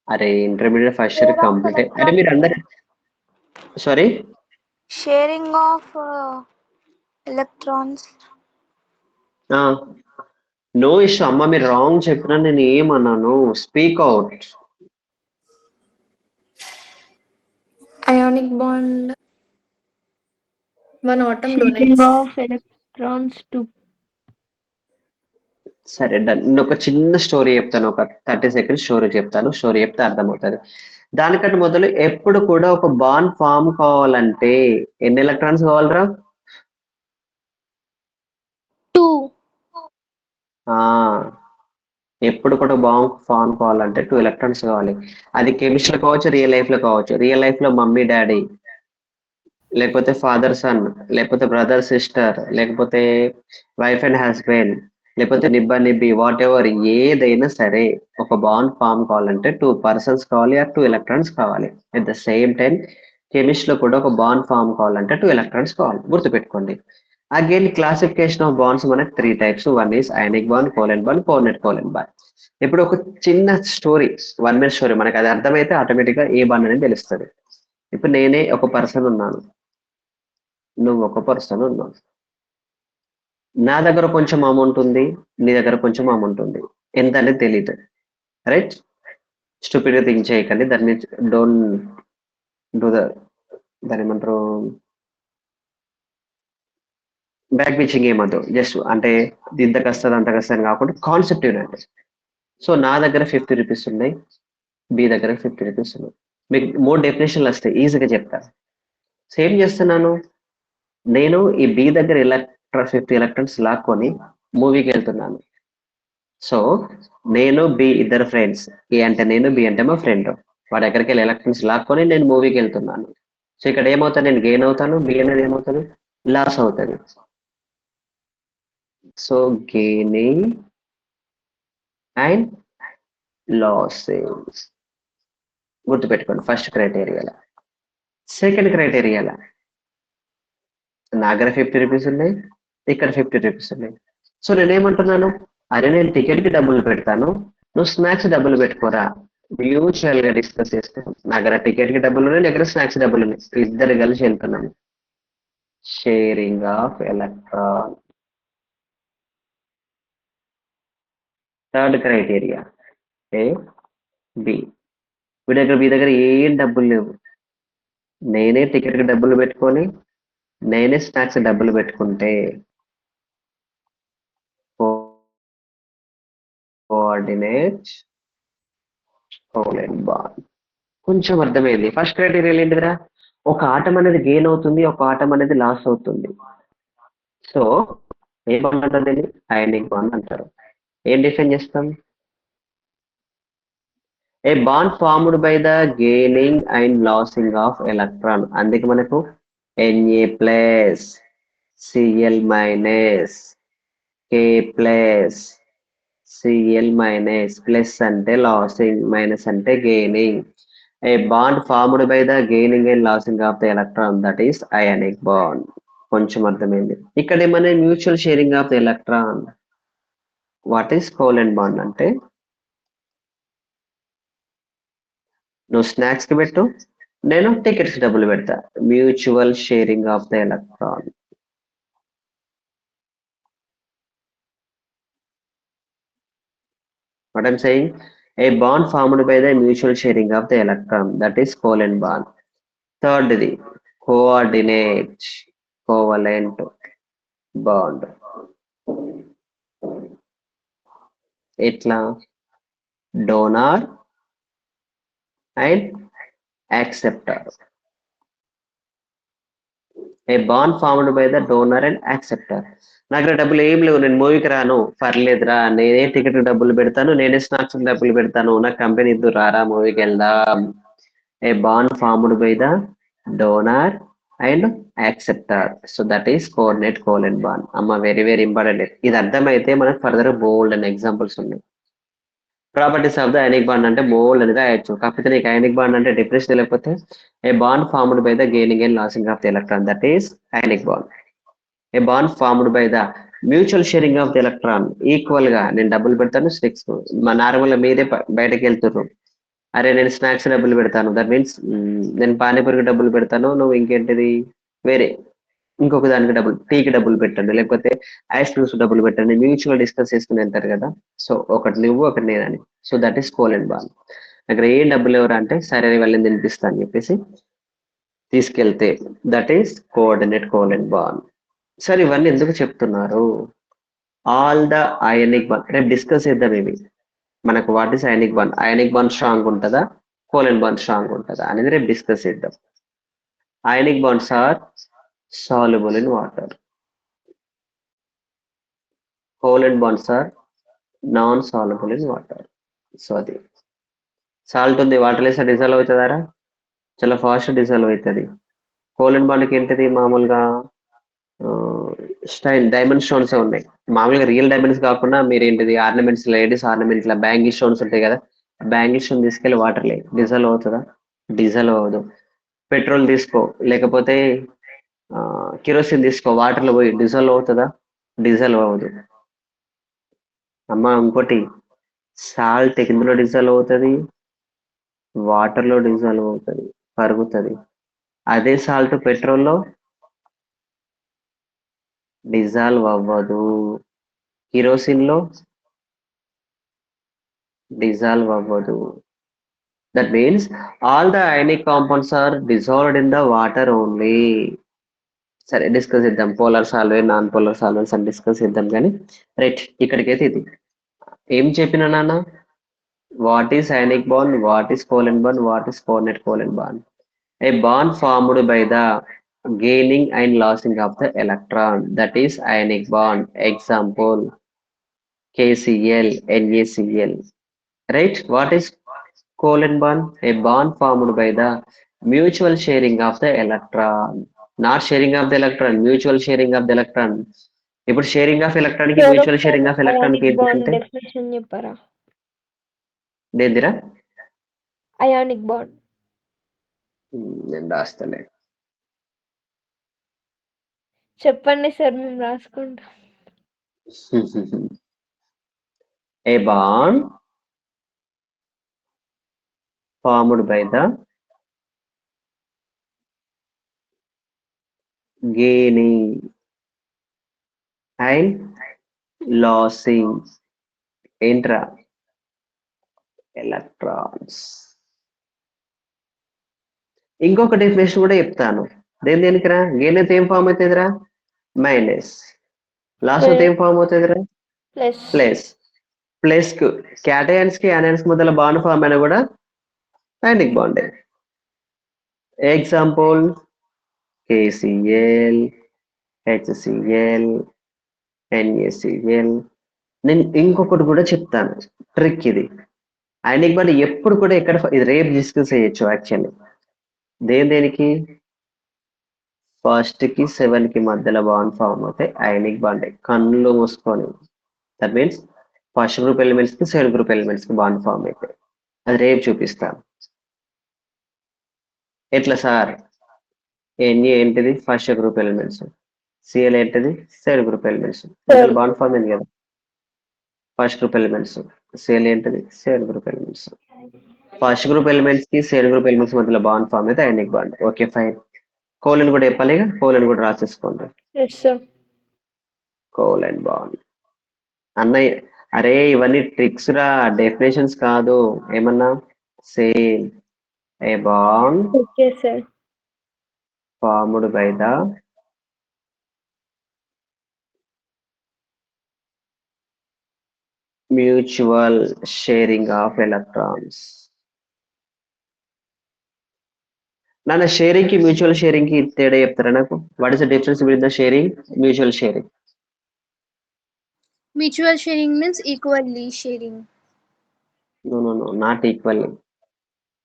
A: అరే ఇంటర్మీడియట్ ఫస్ట్ ఇయర్ కంప్లీట్. అరే మీరు అందరు sorry,
C: Sharing of electrons.
A: No issue అమ్మ, మీరు రాంగ్ చెప్పినా నేను ఏమన్నాను? Speak out.
F: Ionic bond. One atom
E: Sharing
F: donates.
E: of electrons to
A: సరే డన్. నేను ఒక చిన్న స్టోరీ చెప్తాను, ఒక 30 సెకండ్స్ స్టోరీ చెప్తాను. స్టోరీ చెప్తే అర్థమవుతుంది. దానికంటే మొదలు ఎప్పుడు కూడా ఒక బాండ్ ఫామ్ కావాలంటే ఎన్ని ఎలక్ట్రాన్స్ కావాలరా?
B: 2.
A: ఆ, ఎప్పుడు కూడా బాండ్ ఫామ్ కావాలంటే 2 ఎలక్ట్రాన్స్ కావాలి. అది కెమిస్ట్రీ కావచ్చు, రియల్ లైఫ్ లో కావచ్చు. రియల్ లైఫ్ లో మమ్మీ డాడీ, లేకపోతే ఫాదర్ సన్, లేకపోతే బ్రదర్ సిస్టర్, లేకపోతే వైఫ్ అండ్ హస్బెండ్, లేకపోతే నిబ్బా నిబ్బి, వాట్ ఎవర్, ఏదైనా సరే ఒక బాండ్ ఫామ్ కావాలంటే 2 పర్సన్స్ కావాలి, ఆ 2 ఎలక్ట్రాన్స్ కావాలి. At the same time chemistry లో కూడా ఒక బాండ్ ఫామ్ కావాలంటే 2 ఎలక్ట్రాన్స్ కావాలి. గుర్తుపెట్టుకోండి. అగైన్ క్లాసిఫికేషన్ ఆఫ్ బాండ్స్ మనకి 3 types. One is ionic bond, covalent bond, coordinate covalent bond. ఇప్పుడు ఒక చిన్న స్టోరీ, 1 మినిట్ స్టోరీ, మనకి అది అర్థమైతే ఆటోమేటిక్ గా ఏ బాండ్ అనేది తెలుస్తుంది. ఇప్పుడు నేనే ఒక పర్సన్ ఉన్నాను, నువ్వు ఒక పర్సన్ ఉన్నావు. నా దగ్గర కొంచెం అమౌంట్ ఉంది, నీ దగ్గర కొంచెం అమౌంట్ ఉంది. ఎంత అనేది తెలియదు, రైట్? స్టూపిడ్ గా థింక్ చేయకండి. దాన్ని డోంట్ డూ దాని ఏమంటారు, బ్యాక్ పిచ్చింగ్ ఏమద్దు. జస్ట్ అంటే ఇంతకు వస్తుంది అంతకు వస్తుంది కాకుండా కాన్సెప్ట్ ఏంటంటే, సో నా దగ్గర 50 రూపీస్ ఉన్నాయి, బి దగ్గర 50 రూపీస్ ఉన్నాయి. మీకు 3 డెఫినేషన్లు వస్తాయి, ఈజీగా చెప్తాను. సేమ్ చేస్తున్నాను. నేను ఈ బి దగ్గర 50 ఎలక్ట్రాన్స్ లాక్కొని మూవీకి వెళ్తున్నాను. సో నేను బి ఇద్దరు ఫ్రెండ్స్, ఏ అంటే నేను, బి అంటే మా ఫ్రెండ్. వాడి దగ్గరికి వెళ్ళి ఎలక్ట్రాన్స్ లాక్కొని నేను మూవీకి వెళ్తున్నాను. సో ఇక్కడ ఏమవుతాను, నేను గెయిన్ అవుతాను, బి అనేది ఏమవుతుంది, లాస్ అవుతుంది. సో గెయినింగ్ అండ్ లాసెస్ గుర్తుపెట్టుకోండి ఫస్ట్ క్రైటీరియాలో. సెకండ్ క్రైటీరియాలో నా దగ్గర 50 రూపీస్ ఉన్నాయి, ఇక్కడ 50 రూపీస్ ఉన్నాయి. సో నేనేమంటున్నాను, అరే నేను టికెట్ కి డబ్బులు పెడతాను, నువ్వు స్నాక్స్ డబ్బులు పెట్టుకోరా. మ్యూచువల్ గా డిస్కస్ చేస్తాం. నా దగ్గర టికెట్ కి డబ్బులు ఉన్నాయి, దగ్గర స్నాక్స్ డబ్బులు ఉన్నాయి, ఇద్దరు కలిసి వెళ్తున్నాను. Sharing of electron. Third criteria A B. మీ దగ్గర ఏం డబ్బులు లేవు, నేనే టికెట్ కి డబ్బులు పెట్టుకొని నేనే స్నాక్స్ డబ్బులు పెట్టుకుంటే కోఆర్డినేట్ కోవలెంట్ బాండ్. కొంచెం అర్థమైంది. ఫస్ట్ క్రైటీరియా ఏంటిదిరా, ఒక ఆటం అనేది గెయిన్ అవుతుంది, ఒక ఆటం అనేది లాస్ అవుతుంది. సో ఏ బాండ్ అంటారు, దీన్ని అయానిక్ బాండ్ అంటారు. ఏం డిఫైన్ చేస్తాం, a bond formed by the gaining and losing of electron. అందుకే మనకు Na plus, Cl minus, K plus, Cl minus. Plus అంటే లాసింగ్, మైనస్ అంటే gaining. A bond formed by the gaining and losing of the electron, that is ionic bond. కొంచెం అర్థమైంది. ఇక్కడ ఏమన్నా mutual sharing of the electron. What is covalent bond అంటే, నువ్వు snacks కి పెట్టు, నేను టికెట్స్ డబ్బులు పెడతా. Mutual sharing of the electron. What I'm saying, a bond formed by the mutual sharing of the electron, that is covalent bond. Third, the coordinate covalent bond. Itla donor and acceptor. A bond formed by the donor and acceptor. నా దగ్గర డబ్బులు ఏం లేవు, నేను మూవీకి రాను, పర్లేదురా నేనే ticket డబ్బులు పెడతాను, నేనే స్నాక్స్ డబ్బులు పెడతాను, నాకు కంపెనీ ఇద్దు, రారా మూవీకి వెళ్దాం. A bond formed by the donor and acceptor. So that is coordinate covalent bond. అమ్మ వెరీ వెరీ ఇంపార్టెంట్. ఇది అర్థమైతే మనకు ఫర్దర్ బోల్డ్ అండ్ ఎగ్జాంపుల్స్ ఉన్నాయి. Properties of the ionic bond అంటే బోల్డ్ అనేది రాయొచ్చు. కాకపోతే నీకు అయానిక్ బాండ్ అంటే డిఫరెన్స్ తెలియకపోతే, a bond formed by the gaining and losing of the electron, that is ionic bond. A bond formed by the mutual sharing of the electron. Equal గా నేను డబ్బులు పెడతాను, స్టిక్స్ మా నార్మల్ మీదే బయటకు వెళ్తున్నారు, అరే నేను స్నాక్స్ డబ్బులు పెడతాను, దట్ మీన్స్ నేను పానీపూరికి డబ్బులు పెడతాను, నువ్వు ఇంకేంటిది వేరే ఇంకొక దానికి డబ్బులు, టీకి డబ్బులు పెట్టండి, లేకపోతే ఐస్ క్రీమ్స్ డబ్బులు పెట్టండి, మ్యూచువల్ డిస్కస్ చేసుకుని వెళ్తారు కదా. సో ఒకటి నువ్వు ఒకటి నేనని. So that is covalent bond. దగ్గర ఏం డబ్బులు ఎవరు అంటే, సరే వాళ్ళని తినిపిస్తా అని చెప్పేసి తీసుకెళ్తే that is coordinate covalent bond. Sir ఇవన్నీ ఎందుకు చెప్తున్నారు, ఆల్ ద అయనిక్ బాండ్ రేపు డిస్కస్ చేద్దాం ఇవి మనకు what is ionic bond, ionic bond strong ఉంటుందా, కోలెన్ బాండ్ స్ట్రాంగ్ ఉంటుందా అనేది రేపు డిస్కస్ చేద్దాం. Ionic bonds are soluble in water, covalent bonds are non soluble in water. So అది సాల్ట్ ఉంది, వాటర్ వేస్తే డిజాల్వ్ అవుతుందారా, చాలా ఫాస్ట్ డిజాల్వ్ అవుతుంది. కోలెన్ బాండ్కి ఏంటిది మామూలుగా స్టైన్ డైమండ్ స్టోన్స్ ఉన్నాయి, మామూలుగా రియల్ డైమండ్స్ కాకుండా మీరు ఏంటిది ornaments, ladies ornaments bangle stones ఉంటాయి కదా, బ్యాంగిల్ స్టోన్ తీసుకెళ్లి వాటర్ లే డిజాల్వ్ అవుతుందా, డిజాల్వ్ అవ్వదు. పెట్రోల్ తీసుకో లేకపోతే కిరోసిన్ తీసుకో, వాటర్లో పోయి డిజాల్వ్ అవుతుందా, డిజాల్వ్ అవ్వదు. అమ్మ ఇంకోటి సాల్ట్ ఎందులో డిజాల్వ్ అవుతుంది, వాటర్లో డిజాల్వ్ అవుతుంది, కరుగుతుంది. అదే సాల్ట్ పెట్రోల్లో డిజాల్వ్ అవ్వదు, కిరోసిన్ లో డిజాల్వ్ అవ్వదు. That means all the ionic compounds are dissolved in the water only. సరే డిస్కస్ చేద్దాం, polar solvent non polar solvents అని డిస్కస్ చేద్దాం. కానీ రైట్ ఇక్కడికైతే ఇది ఏం చెప్పినా నాన్న, what is ionic bond, what is covalent bond, what is coordinate covalent bond. A bond formed by the gaining and losing of the electron, that is ionic bond. Example KCl, NaCl. Right? What is covalent bond? A bond formed by the mutual sharing of the electron. Not sharing of the electron, mutual sharing of the electron. ఇప్పుడు sharing of electron కి mutual sharing of electron కి ఏంటంటే
E: definition చెప్పారా?
A: దేనిదిరా?
E: Ionic bond.
A: నేను రాస్తలే.
E: చెప్పండి sir, మేము రాసుకుంటాం.
A: A bond formed by the gaining and losing intra electrons. ఇంకొక డెఫినేషన్ కూడా చెప్తాను. దేనికిరా? గెయిన్ అయితే ఏం ఫామ్ అవుతుందిరా? మైనస్. లాస్ అయితే ఏం ఫామ్ అవుతుందిరా? ప్లస్. ప్లస్ కు క్యాటయాన్స్ కి యానయాన్స్ కి మధ్యలో బాండ్ ఫామ్ అయినా కూడా ionic bond. Example KCl, HCl, NaCl. నేను ఇంకొకటి కూడా చెప్తాను, ట్రిక్ ఇది. అయనిక్ బాండ్ ఎప్పుడు కూడా ఎక్కడ, ఇది రేపు డిస్కస్ చేయొచ్చు యాక్చువల్లీ. దేనికి ఫస్ట్ కి 7 కి మధ్యలో బాండ్ ఫామ్ అవుతాయి అయనిక్ బాండ్, కళ్ళు మూసుకొని. That means first group elements కి సెకండ్ గ్రూప్ ఎలిమెంట్స్ కి బాండ్ ఫామ్ అవుతాయి. అది రేపు చూపిస్తాను. ఎట్లా సార్? ఎన్ని ఏంటిది ఫస్ట్ గ్రూప్ ఎలిమెంట్స్, సిఎల్ ఏంటిది second group elements, bond form అయింది కదా. ఫస్ట్ గ్రూప్ ఎలిమెంట్స్, సిఎల్ ఏంటిది second group elements. First group elements కి సెకండ్ గ్రూప్ ఎలిమెంట్స్ మధ్యలో బాండ్ ఫామ్ అయితే ionic bond. Okay fine. Covalent కూడా చెప్పాలి, కోలన్ కూడా రాసేసుకోండి. కోలన్ బాండ్ అన్నయ్య. అరే ఇవన్నీ ట్రిక్స్ రా, డెఫినేషన్స్ కాదు. ఏమన్నా same A bond
E: okay sir.
A: Formed by the mutual sharing of electrons. నాన్న షేరింగ్ కి మ్యూచువల్ షేరింగ్ కి తేడా చెప్తారా నాకు? What is the difference between the sharing, mutual sharing?
B: Mutual sharing means equally sharing.
A: No, not equally.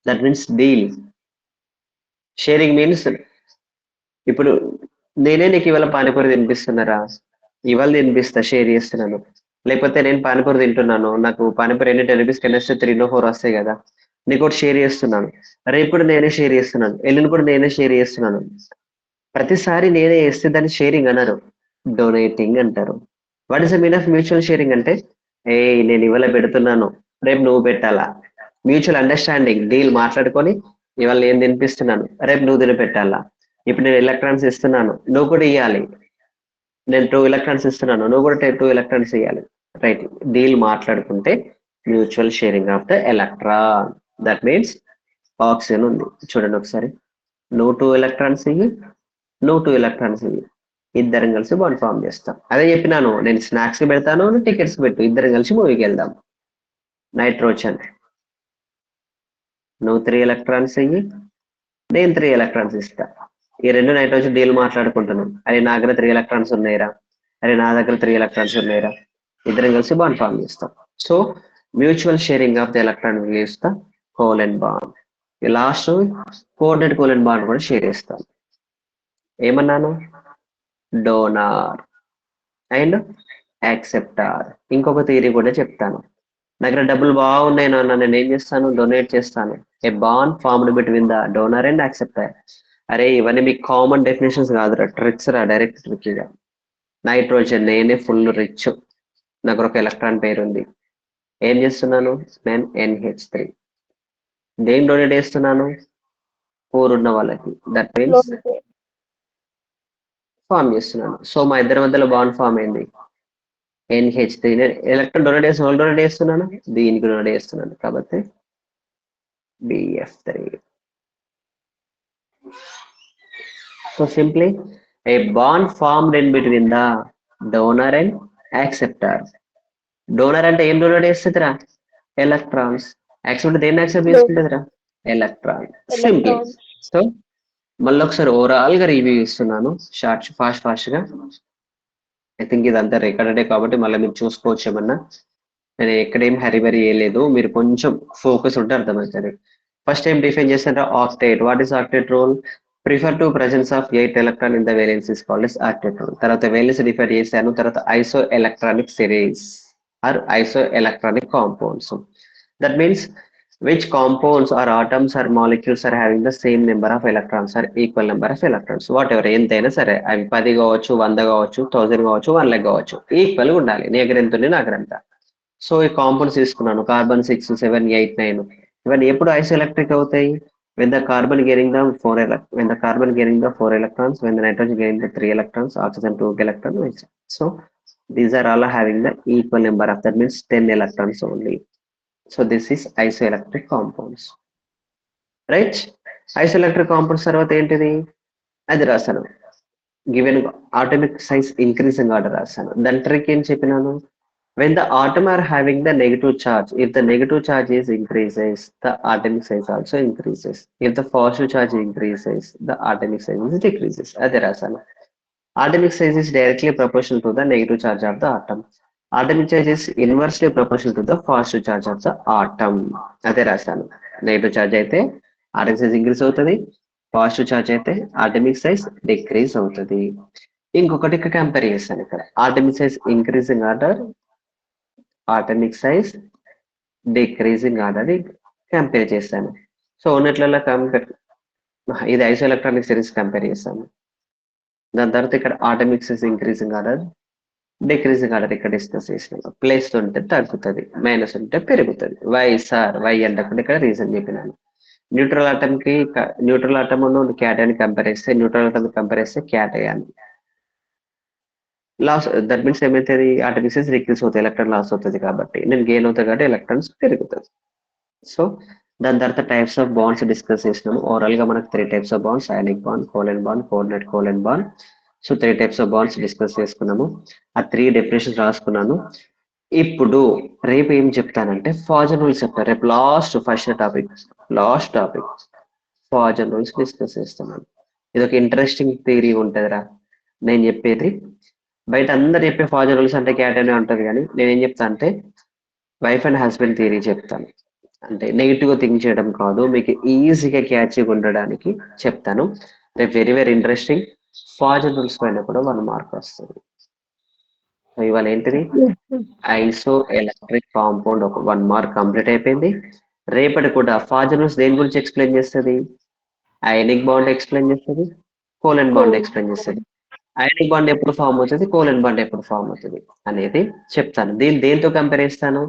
A: That means deal. Sharing means ఇప్పుడు నేనే నీకు ఇవాళ పానీపూరి తినిపిస్తున్నారా, ఇవాళ తినిపిస్తా, షేర్ చేస్తున్నాను. లేకపోతే నేను పానీపూరి తింటున్నాను, నాకు పానీపూరి ఎన్ని 10 రూపీస్ కన్నా 3 or 4 వస్తాయి కదా, నీకు ఒకటి షేర్ చేస్తున్నాను. రేపు కూడా నేనే షేర్ చేస్తున్నాను, ఎల్లుండి కూడా నేనే షేర్ చేస్తున్నాను. ప్రతిసారి నేనే చేస్తే దాన్ని షేరింగ్ అన్నారు, డొనేటింగ్ అంటారు. What is the mean of mutual sharing అంటే, నేను ఇవాళ పెడుతున్నాను, రేపు నువ్వు పెట్టాలా. మ్యూచువల్ అండర్స్టాండింగ్, డీల్ మాట్లాడుకొని ఇవాళ నేను తినిపిస్తున్నాను, రేపు నువ్వు తినిపెట్టాలా. ఇప్పుడు నేను ఎలక్ట్రాన్స్ ఇస్తున్నాను, నువ్వు కూడా ఇవ్వాలి. నేను 2 ఎలక్ట్రాన్స్ ఇస్తున్నాను, నువ్వు కూడా 2 ఎలక్ట్రాన్స్ ఇవ్వాలి. రైట్, డీల్ మాట్లాడుకుంటే mutual sharing of the electron. That means oxygen ఉంది చూడండి ఒకసారి, నువ్వు 2 ఎలక్ట్రాన్స్ ఇయ్యి, నువ్వు 2 ఎలక్ట్రాన్స్ ఇయ్యి. ఇద్దరం కలిసి బాండ్ ఫామ్ చేస్తాం. అదే చెప్పినాను, నేను స్నాక్స్ కి పెడతాను, టికెట్స్ పెట్టు, ఇద్దరం కలిసి మూవీకి వెళ్దాం. నైట్రోజన్, నువ్వు 3 ఎలక్ట్రాన్స్ ఇయ్యి, నేను 3 ఎలక్ట్రాన్స్ ఇస్తా. ఈ రెండు నైట్రోజన్ డీల్ మాట్లాడుకుంటున్నాం. అరే నా దగ్గర 3 ఎలక్ట్రాన్స్ ఉన్నాయిరా, అరే నా దగ్గర 3 ఎలక్ట్రాన్స్ ఉన్నాయిరా, ఇద్దరం కలిసి బాండ్ ఫామ్ చేస్తాం. So mutual sharing of the electron gives the covalent bond. Last coordinate covalent bond కూడా షేర్ చేస్తాం. ఏమన్నాను? Donor and acceptor. ఇంకొక థియరీ కూడా చెప్తాను. దగ్గర డబ్బులు బాగున్నాయి నాన్న, నేను ఏం చేస్తాను? డొనేట్ చేస్తాను. A bond formed between the donor and acceptor. అరే ఇవన్నీ మీకు కామన్ డెఫినేషన్స్ కాదురా, ట్రిక్స్ రా, డైరెక్ట్ ట్రిక్ గా. నైట్రోజన్, నేనే ఫుల్ రిచ్, నాకు ఒక ఎలక్ట్రాన్ పేరు ఉంది, ఏం చేస్తున్నాను? నేను NH3. దేని డొనేట్ చేస్తున్నాను? పూర్ ఉన్న వాళ్ళకి. దట్ మీన్స్ ఫామ్ చేస్తున్నాను. సో మా ఇద్దరి మధ్యలో బాండ్ ఫామ్ అయింది, NH3. నేను ఎలక్ట్రాన్ డొనేట్ చేసిన వాళ్ళు డొనేట్ చేస్తున్నాను, దీనికి డొనేట్ చేస్తున్నాను, కాబట్టి BF3. So simply a bond formed in between the donor and acceptor. Donor అంటే ఏం డొనేట్ చేస్తుందిరా? ఎలక్ట్రాన్స్. యాక్సెప్ట్ దేన్ని యాక్సెప్ట్ చేసుకుంటుందిరా? ఎలక్ట్రాన్. సింపుల్. సో మళ్ళీ ఒకసారి ఓవరాల్ గా రివ్యూ ఇస్తున్నాను, ఫాస్ట్ గా. ఐ థింక్ ఇదంతా రికార్డెడే కాబట్టి మళ్ళీ మీరు చూసుకోవచ్చు ఏమన్నా. నేను ఎక్కడేం హరిబరి వేయలేదు, మీరు కొంచెం ఫోకస్ ఉంటే అర్థమవుతుంది. ఫస్ట్ టైం డిఫైన్ చేస్తారా? Octet. What is octet rule? Prefer to presence of 8 electron in the valence is called as octet rule. తర్వాత వేలెన్స్ డిఫైన్ చేశాను, తర్వాత iso electronic series or iso electronic compounds. That means which compounds or atoms or molecules are having the same number of electrons or equal number of electrons. Whatever ఎంతైనా సరే, అవి 10 కావచ్చు, 100 కావచ్చు, 1000 కావచ్చు, 1 lakh కావచ్చు, equal గా ఉండాలి. నీ దగ్గర ఎంత ఉంది, నా దగ్గర ఎంత. సో ఈ కాంపౌండ్స్ తీసుకున్నాను, కార్బన్ 6, 7, 8, 9. ఇవన్నీ ఎప్పుడు ఐసోఎలక్ట్రిక్ అవుతాయి? when the carbon getting the 4 electrons, when the nitrogen getting the 3 electrons, oxygen 2 electrons. So these are all having the equal number of, that means 10 electrons only. So this is isoelectric compounds, right? Isoelectric compounds తర్వాత ఏంటిది? అది రాశాను, given atomic size increasing order రాశాను. దాని trick ఏం చెప్పినాను? when the atom are having the negative charge, if the negative charge is increases, the atomic size also increases. If the positive charge increases, the atomic size decreases. అది రాశాను. Atomic size is directly proportional to the negative charge of the atom. Atomic charge is inversely proportional to the positive charge of the atom. అదే రాశాను. Negative charge అయితే atomic size increase అవుతుంది, positive charge అయితే atomic size decrease అవుతుంది. ఇంకొకటి ఇక్కడ compare చేస్తాను. ఇక్కడ atomic size increasing order, atomic size decreasing order compare చేస్తాను. సో ఉన్నట్లలో కంపేర్, ఇది ఐసో ఎలక్ట్రానిక్ సిరీస్ కంపేర్ చేస్తాను. దాని తర్వాత ఇక్కడ atomic size increasing order, decreasing order ఇక్కడ డిస్కస్ చేసినాను. ప్లస్ ఉంటే తగ్గుతుంది, మైనస్ ఉంటే పెరుగుతుంది. Why sir? వై అంటకుండా ఇక్కడ రీజన్ చెప్పినాను. న్యూట్రల్ ఆటమ్ కి, న్యూట్రల్ ఆటమ్ క్యాటయాన్ కంపేర్ చేస్తే, న్యూట్రల్ ఆటమ్ కంపేర్ చేస్తే క్యాటయాన్ లాస్. దట్ మీన్స్ ఏమైతుంది? ఆటమిక్ సైజ్ డిక్రీస్ అవుతుంది, ఎలక్ట్రాన్ లాస్ అవుతుంది, కాబట్టి నేను గెయిన్ అవుతుంది కాబట్టి ఎలక్ట్రాన్స్ పెరుగుతుంది. సో దాని తర్వాత టైప్స్ ఆఫ్ బాండ్స్ డిస్కస్ చేసినాము. ఓవరాల్ గా మనకు 3 types of wands: ionic bond, covalent bond, coordinate covalent bond. So 3 types of wands discuss చేసుకున్నాము. ఆ 3 డెఫినేషన్స్ రాసుకున్నాను. ఇప్పుడు రేపు ఏం చెప్తానంటే ఫాజన్ రూల్స్ చెప్తాను. రేపు first topic fasten rules discuss చేస్తున్నాను. ఇది ఒక ఇంట్రెస్టింగ్ థియరీ ఉంటుందిరా. నేను చెప్పేది బయట అందరు చెప్పే ఫాజన్ రూల్స్ అంటే క్యాటనే ఉంటుంది, కానీ నేనేం చెప్తా అంటే వైఫ్ అండ్ హస్బెండ్ థియరీ చెప్తాను. అంటే నెగిటివ్ గా థింక్ చేయడం కాదు, మీకు ఈజీగా క్యాచ్గా ఉండడానికి చెప్తాను. రేపు very very interesting. Fasten rules పైన కూడా 1 మార్క్ వస్తుంది. ఇవాళ ఏంటిది? ఐసో ఎలక్ట్రిక్ కాంపౌండ్ ఒక 1 మార్క్ కంప్లీట్ అయిపోయింది. రేపటి కూడా ఫాజన్ రూల్స్ దేని గురించి ఎక్స్ప్లెయిన్ చేస్తుంది? అయానిక్ బాండ్ ఎక్స్ప్లెయిన్ చేస్తుంది, కోవలెంట్ బాండ్ ఎక్స్ప్లెయిన్ చేస్తుంది. అయానిక్ బాండ్ ఎప్పుడు ఫామ్ అవుతుంది, కోవలెంట్ బాండ్ ఎప్పుడు ఫామ్ అవుతుంది అనేది చెప్తాను. దేంతో కంపేర్ చేస్తాను?